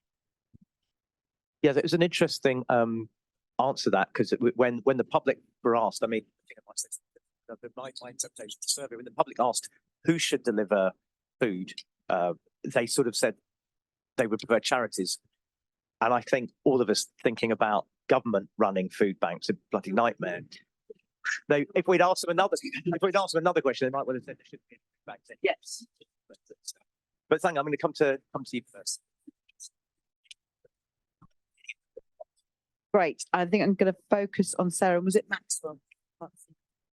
Yeah, it was an interesting answer to that, because when the public were asked, I mean, I think I might say my interpretation of the survey, when the public asked who should deliver food, they sort of said they would prefer charities. And I think all of us thinking about government running food banks, a bloody nightmare. If we'd asked them another question, they might well have said there should be food banks. Yes. But Thang, I'm going to come to you first. Great. I think I'm going to focus on Sarah. Was it Maxwell?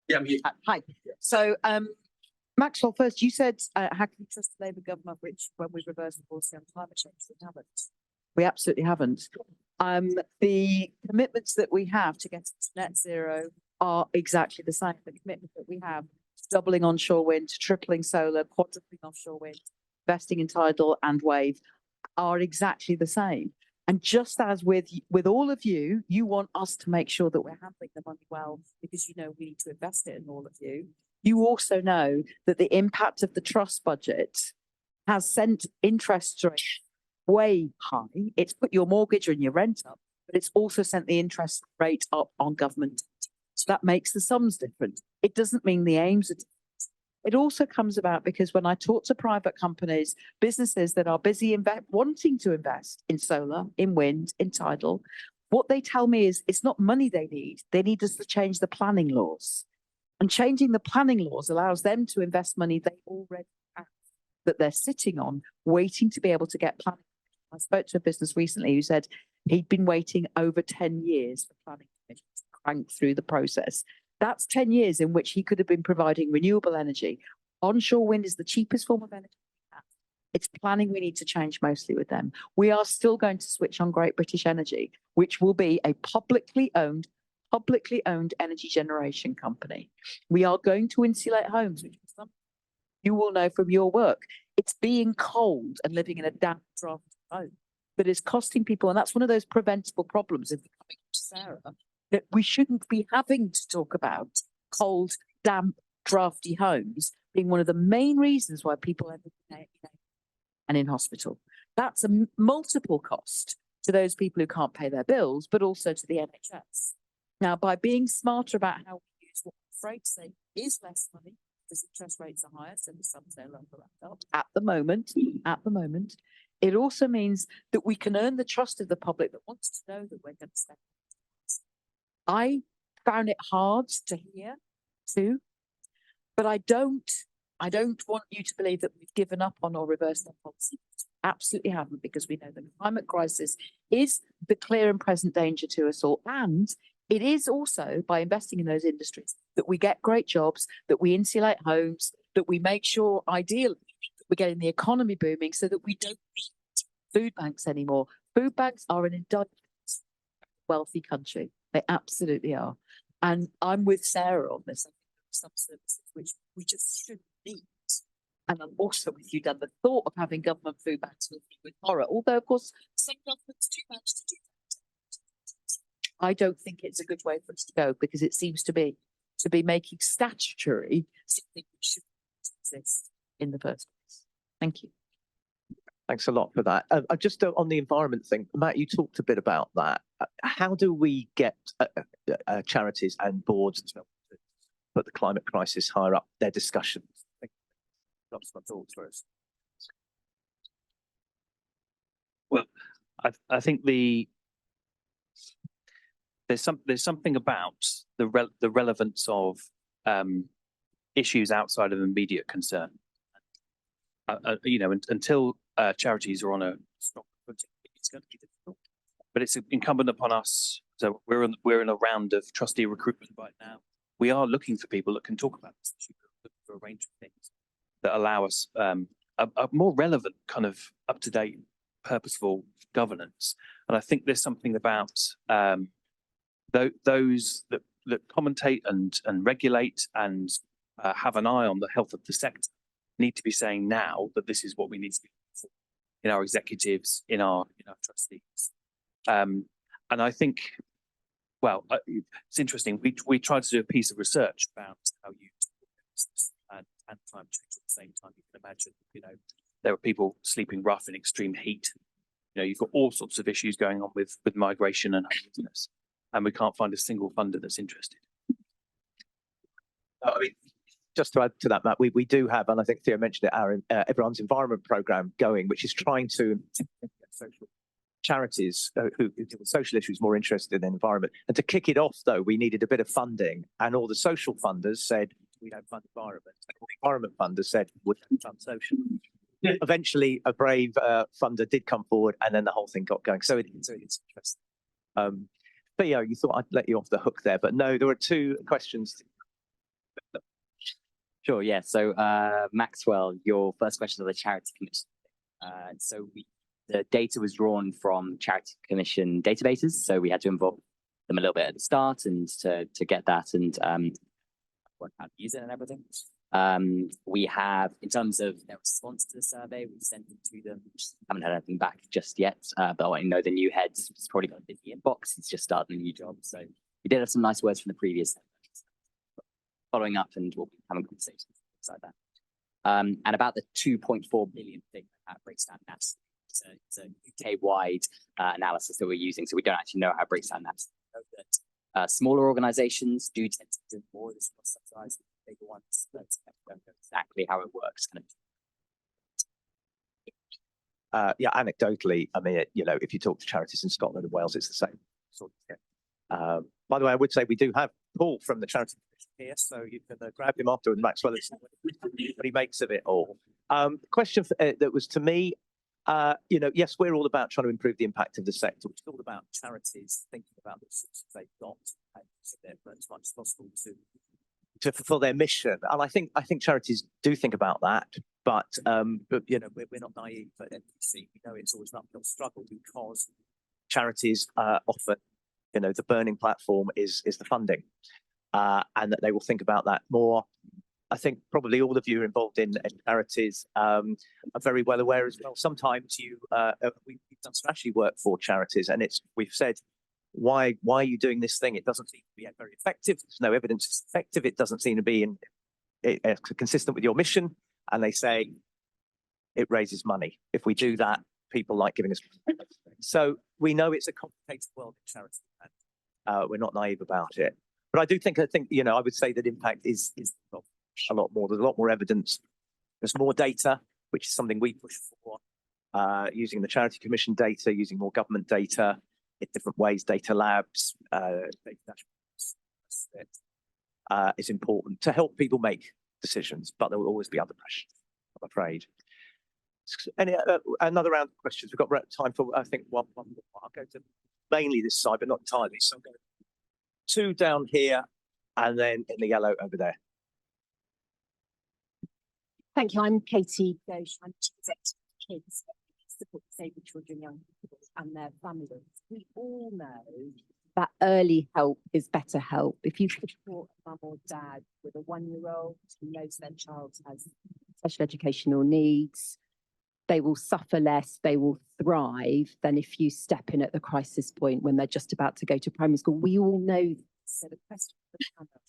Yeah, me. Hi. So, Maxwell, first, you said, how can we trust the Labour government, which when we reverse the policy on climate change, we haven't. We absolutely haven't. The commitments that we have to get to net zero are exactly the same. The commitment that we have to doubling onshore wind, to tripling solar, quadrupling offshore wind, investing in Tidal and Wave are exactly the same. And just as with all of you, you want us to make sure that we're handling the money well because you know we need to invest it in all of you. You also know that the impact of the trust budget has sent interest rates way high. It's put your mortgage and your rent up, but it's also sent the interest rate up on government. So that makes the sums different. It doesn't mean the aims are different. It also comes about because when I talk to private companies, businesses that are busy wanting to invest in solar, in wind, in tidal, what they tell me is it's not money they need us to change the planning laws. And changing the planning laws allows them to invest money they already have, that they're sitting on, waiting to be able to get planning. I spoke to a business recently who said he'd been waiting over 10 years for planning permission to crank through the process. That's 10 years in which he could have been providing renewable energy. Onshore wind is the cheapest form of energy we have. It's planning we need to change mostly with them. We are still going to switch on Great British Energy, which will be a publicly owned energy generation company. We are going to insulate homes, which is something you will know from your work. It's being cold and living in a damp, drafty home that is costing people, and that's one of those preventable problems of becoming Sarah, that we shouldn't be having to talk about cold, damp, drafty homes being one of the main reasons why people end up and in hospital. That's a multiple cost to those people who can't pay their bills, but also to the NHS. Now, by being smarter about how we use what I'm afraid to say is less money, because interest rates are higher, so the sums no longer add up at the moment, it also means that we can earn the trust of the public that wants to know that we're going to spend. I found it hard to hear too, but I don't want you to believe that we've given up on or reversed our policy. Absolutely haven't, because we know the climate crisis is the clear and present danger to us all. And it is also by investing in those industries that we get great jobs, that we insulate homes, that we make sure, ideally, that we're getting the economy booming so that we don't need food banks anymore. Food banks are an indulgence in a wealthy country. They absolutely are. And I'm with Sarah on this. I think there are some services which we just shouldn't need. And I'm also with you, Dan. The thought of having government food banks with horror, although, of course, some governments do manage to do that. I don't think it's a good way for us to go, because it seems to be making statutory something which shouldn't exist in the first place. Thank you. Thanks a lot for that. Just on the environment thing, Matt, you talked a bit about that. How do we get charities and boards to put the climate crisis higher up their discussions? That's my thoughts first. Well, I think there's something about the relevance of issues outside of immediate concern. Until charities are on a strong footing, it's going to be difficult. But it's incumbent upon us. So we're in a round of trustee recruitment right now. We are looking for people that can talk about this issue, looking for a range of things that allow us a more relevant, kind of up-to-date, purposeful governance. And I think there's something about those that commentate and regulate and have an eye on the health of the sector need to be saying now that this is what we need to be for in our executives, in our trustees. And I think, well, it's interesting. We tried to do a piece of research about how you business and climate change at the same time. You can imagine, there are people sleeping rough in extreme heat. You've got all sorts of issues going on with migration and homelessness, and we can't find a single funder that's interested. I mean, just to add to that, Matt, we do have, and I think Theo mentioned it, our Everyone's Environment programme going, which is trying to social charities who deal with social issues more interested in the environment. And to kick it off, though, we needed a bit of funding, and all the social funders said, we don't fund environment. And all the environment funders said, we don't fund social. Eventually, a brave funder did come forward, and then the whole thing got going. So it's interesting. Theo, you thought I'd let you off the hook there, but no, there were two questions. Sure, yeah. So Maxwell, your first question on the Charity Commission. The data was drawn from Charity Commission databases, so we had to involve them a little bit at the start and to get that and work out how to use it and everything. We have, in terms of their response to the survey, we've sent it to them. Haven't had anything back just yet, but I know the new head's probably got a busy inbox. He's just starting a new job. So we did have some nice words from the previous head. Following up, and we'll be having conversations like that. And about the 2.4 billion thing that breaks down nationally. It's a UK-wide analysis that we're using, so we don't actually know how it breaks down nationally. We know that smaller organisations do tend to do more of this cross-subsidised than bigger ones, but we don't know exactly how it works. Yeah, anecdotally, I mean, if you talk to charities in Scotland and Wales, it's the same sort of thing. By the way, I would say we do have Paul from the Charity Commission here, so you can grab him afterwards, Maxwell, and see what he makes of it all. Question that was to me, yes, we're all about trying to improve the impact of the sector. It's all about charities thinking about the resources they've got and using them as much as possible to fulfil their mission. And I think charities do think about that, but we're not naive at NPC. We know it's always an uphill struggle because charities often, the burning platform is the funding, and that they will think about that more. I think probably all of you involved in charities are very well aware as well. Sometimes we've done strategy work for charities, and we've said, why are you doing this thing? It doesn't seem to be very effective. There's no evidence it's effective. It doesn't seem to be consistent with your mission. And they say it raises money. If we do that, people like giving us money. So we know it's a complicated world in charity, and we're not naive about it. But I think I would say that impact is a lot more. There's a lot more evidence. There's more data, which is something we push for, using the Charity Commission data, using more government data in different ways, data labs, data dashboards. Is important to help people make decisions, but there will always be other pressures, I'm afraid. Another round of questions. We've got time for, I think, one more. I'll go to mainly this side, but not entirely. So I'll go two down here, and then in the yellow over there. Thank you. I'm Katie Ghosh. I'm Chief Executive of Kids, support disabled children, young people and their families. We all know that early help is better help. If you support a mum or dad with a 1-year-old who knows their child has special educational needs, they will suffer less, they will thrive than if you step in at the crisis point when they're just about to go to primary school. We all know this. So the question for the panel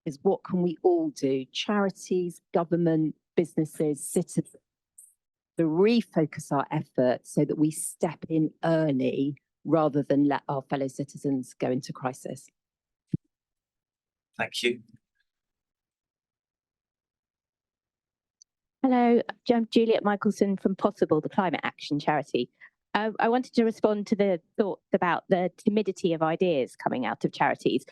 is, what can we all do? Charities, government, businesses, citizens, to refocus our efforts so that we step in early rather than let our fellow citizens go into crisis. Thank you. Hello, I'm Juliet Michelson from Possible, the climate action charity. I wanted to respond to the thoughts about the timidity of ideas coming out of charities.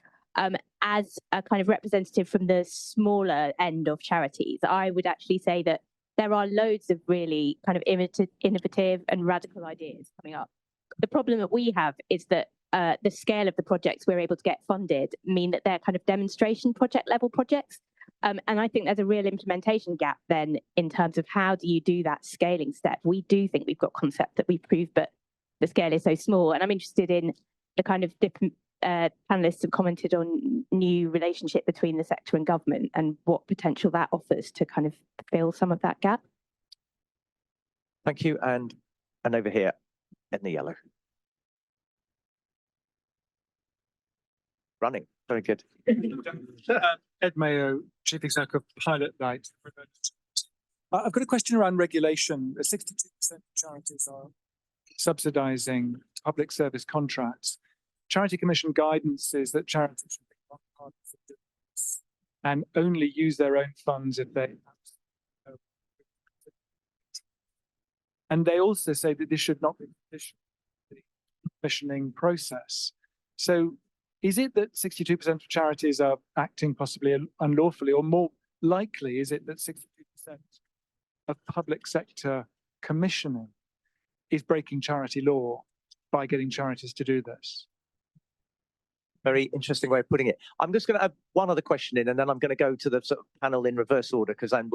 As a kind of representative from the smaller end of charities, I would actually say that there are loads of really kind of innovative and radical ideas coming up. The problem that we have is that the scale of the projects we're able to get funded mean that they're kind of demonstration project level projects. And I think there's a real implementation gap then in terms of how do you do that scaling step. We do think we've got concept that we've proved, but the scale is so small. And I'm interested in the kind of different panelists have commented on new relationship between the sector and government and what potential that offers to kind of fill some of that gap. Thank you. And over here in the yellow. Running. Very good. Ed Mayo, Chief Executive of Pilot Light. I've got a question around regulation. 62% of charities are subsidising public service contracts. Charity Commission guidance is that charities should be part of this and only use their own funds if they have. And they also say that this should not be the commissioning process. So is it that 62% of charities are acting possibly unlawfully, or more likely is it that 62% of public sector commissioning is breaking charity law by getting charities to do this? Very interesting way of putting it. I'm just going to add one other question in, and then I'm going to go to the sort of panel in reverse order, because then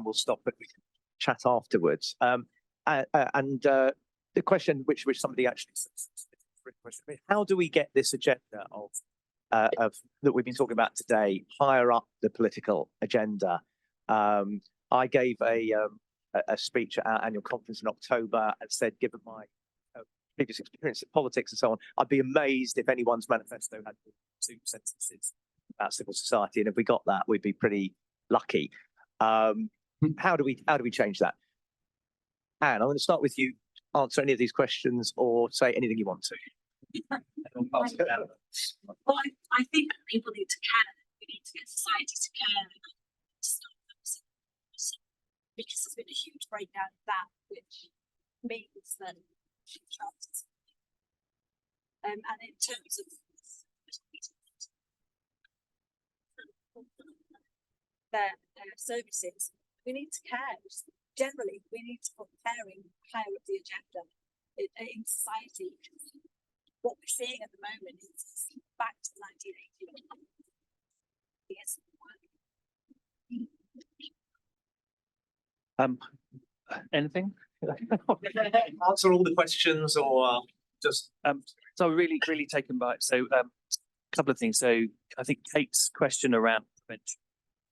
we'll stop and we can chat afterwards. The question which somebody actually said, how do we get this agenda of that we've been talking about today higher up the political agenda, I gave a speech at our annual conference in October and said, given my previous experience in politics and so on, I'd be amazed if anyone's manifesto had 2 sentences about civil society, and if we got that, we'd be pretty lucky. How do we change that? Anne, I'm going to start with you. Answer any of these questions or say anything you want to. Well, I think people need to care. We need to get society to care and stop them. Because there's been a huge breakdown of that, which means that and in terms of their services, we need to care. Generally, we need to put caring higher up the agenda in society. What we're seeing at the moment is back to 1980. Yes. Anything? Answer all the questions or just So really taken by it. So a couple of things. So I think Kate's question around prevention,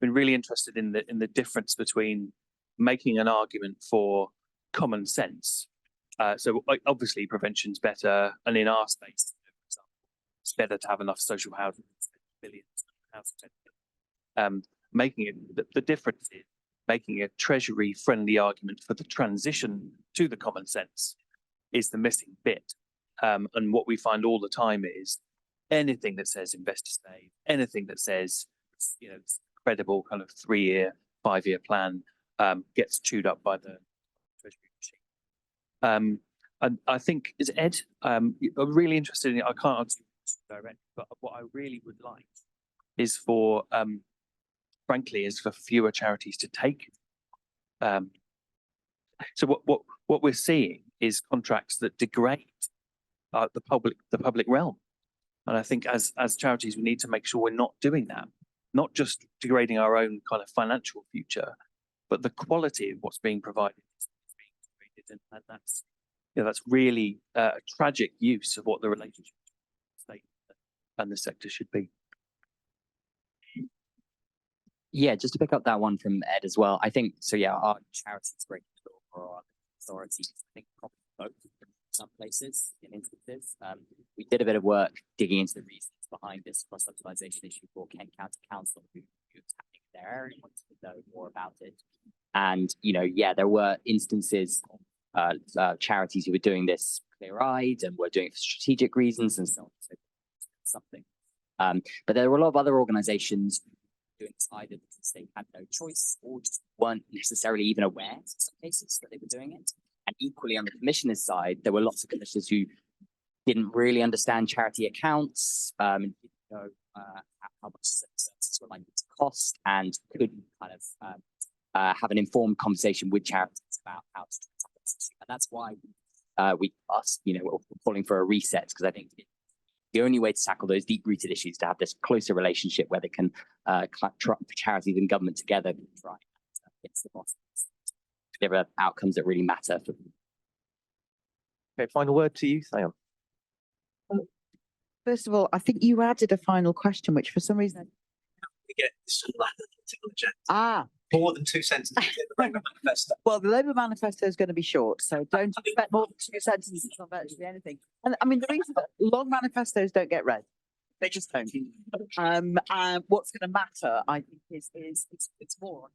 been really interested in the difference between making an argument for common sense. So obviously prevention's better, and in our space, for example, it's better to have enough social housing, billions of housing. Making it the difference is making a treasury friendly argument for the transition to the common sense is the missing bit. And what we find all the time is anything that says investor save, anything that says, credible kind of 3-year, 5-year plan gets chewed up by the treasury machine. And I think, is Ed, I'm really interested in it. I can't answer directly, but what I really would like is for, frankly, is for fewer charities to take. So what we're seeing is contracts that degrade the public realm, and I think as charities we need to make sure we're not doing that, not just degrading our own kind of financial future, but the quality of what's being provided is being degraded, and that's really a tragic use of what the relationship between the state and the sector should be. Yeah, just to pick up that one from Ed as well. I think so. Yeah, our charities break the law for our authorities. I think probably both in some places, in instances. We did a bit of work digging into the reasons behind this cross-subsidization issue for Kent County Council, who was happening in their area, wanted to know more about it. And there were instances of charities who were doing this clear-eyed and were doing it for strategic reasons and so on. So something. But there were a lot of other organizations doing this either because they had no choice or just weren't necessarily even aware in some cases that they were doing it. And equally on the commissioner's side, there were lots of commissioners who didn't really understand charity accounts, didn't know how much services were likely to cost, and couldn't kind of have an informed conversation with charities about how to tackle this issue. And that's why we're calling for a reset, because I think the only way to tackle those deep-rooted issues is to have this closer relationship where they can charities and government together try and get to the bottom, deliver outcomes that really matter for them. Okay, final word to you, Thangam. First of all, I think you added a final question, which for some reason. We get more than 2 sentences in the Labour manifesto. Well, the Labour manifesto is going to be short, so don't expect more than 2 sentences on virtually anything. And I mean, the reason that long manifestos don't get read, they just don't. And what's going to matter, I think, is it's more on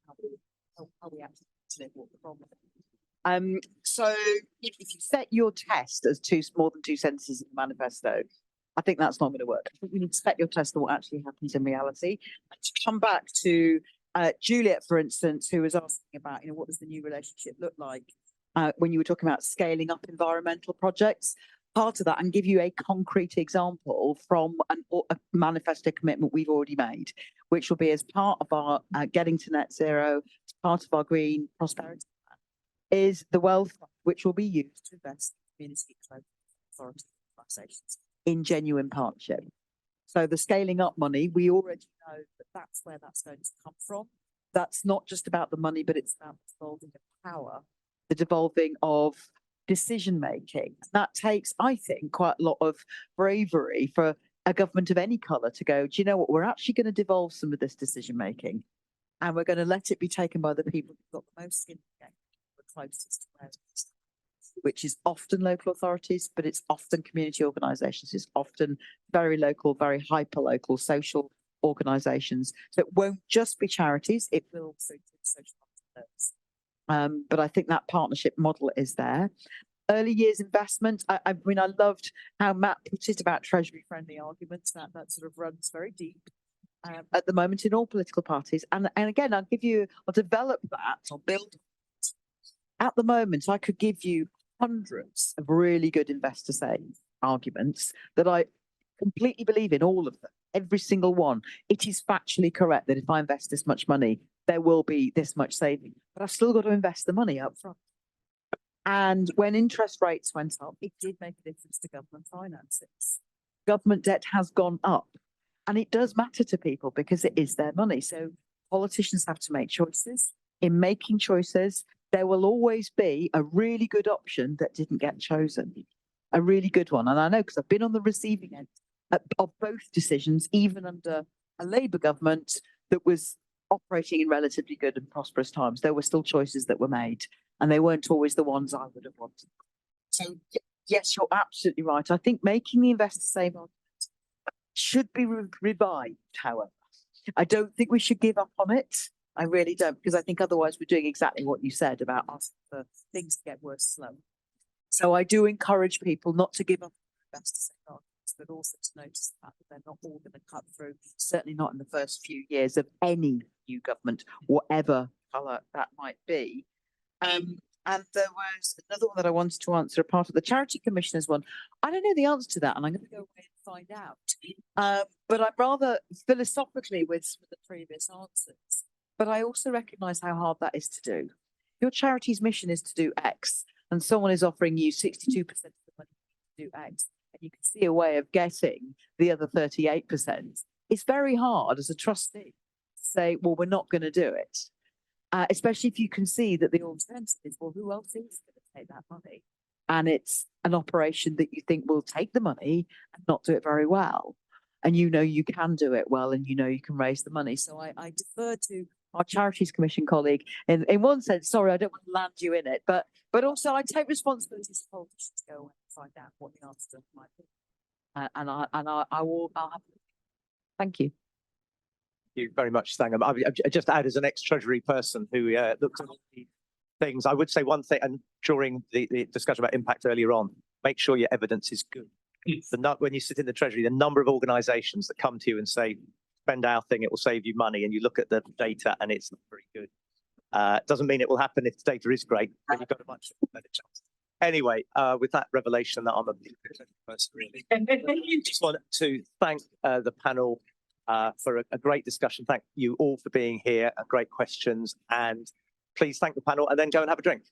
how we actually live what the problem is. So if you set your test as more than 2 sentences in the manifesto, I think that's not going to work. I think we need to set your test on what actually happens in reality. And to come back to Juliet, for instance, who was asking about, what does the new relationship look like when you were talking about scaling up environmental projects? Part of that, and give you a concrete example from a manifesto commitment we've already made, which will be as part of our getting to net zero, as part of our green prosperity plan, is the wealth fund, which will be used to invest in community authority organisations in genuine partnership. So the scaling up money, we already know that that's where that's going to come from. That's not just about the money, but it's about devolving the power, the devolving of decision making. That takes, I think, quite a lot of bravery for a government of any colour to go, do you know what, we're actually going to devolve some of this decision making And we're going to let it be taken by the people who've got the most skin in the game, the closest to where it is, which is often local authorities, but it's often community organisations. It's often very local, very hyper-local social organisations. So it won't just be charities, it will also include social entrepreneurs. But I think that partnership model is there. Early years investment, I mean, I loved how Matt put it about treasury-friendly arguments. That sort of runs very deep at the moment in all political parties. And again, I'll develop that, I'll build. At the moment, I could give you hundreds of really good investor savings arguments that I completely believe in, all of them, every single one. It is factually correct that if I invest this much money, there will be this much saving, but I've still got to invest the money up front. And when interest rates went up, it did make a difference to government finances. Government debt has gone up, and it does matter to people because it is their money. So politicians have to make choices. In making choices, there will always be a really good option that didn't get chosen, a really good one. And I know because I've been on the receiving end of both decisions, even under a Labour government that was operating in relatively good and prosperous times. There were still choices that were made, and they weren't always the ones I would have wanted. So yes, you're absolutely right. I think making the investor save argument should be revived, however. I don't think we should give up on it. I really don't, because I think otherwise we're doing exactly what you said about asking for things to get worse slow. So I do encourage people not to give up on investor save arguments, but also to notice the fact that they're not all going to cut through, certainly not in the first few years of any new government, whatever colour that might be. And there was another one that I wanted to answer, a part of the Charity Commissioners one. I don't know the answer to that, and I'm going to go away and find out. But I'm rather philosophically with the previous answers. But I also recognise how hard that is to do. Your charity's mission is to do X, and someone is offering you 62% of the money to do X, and you can see a way of getting the other 38%. It's very hard as a trustee to say, well, we're not going to do it. Especially if you can see that the alternative is, well, who else is going to take that money? And it's an operation that you think will take the money and not do it very well. And you know you can do it well, and you know you can raise the money. So I defer to our Charities Commission colleague in one sense. Sorry, I don't want to land you in it, but also I take responsibility as politicians to go away and find out what the answer might be. I'll have. Thank you. You very much, Thangam. I just add, as an ex-Treasury person who looked at all these things, I would say one thing, and during the discussion about impact earlier on, make sure your evidence is good. When you sit in the Treasury, the number of organisations that come to you and say, spend our thing, it will save you money, and you look at the data and it's not very good. Doesn't mean it will happen if the data is great, but you've got a much better chance. Anyway, with that revelation that I'm a big person, really, just want to thank the panel for a great discussion. Thank you all for being here, great questions, and please thank the panel and then go and have a drink.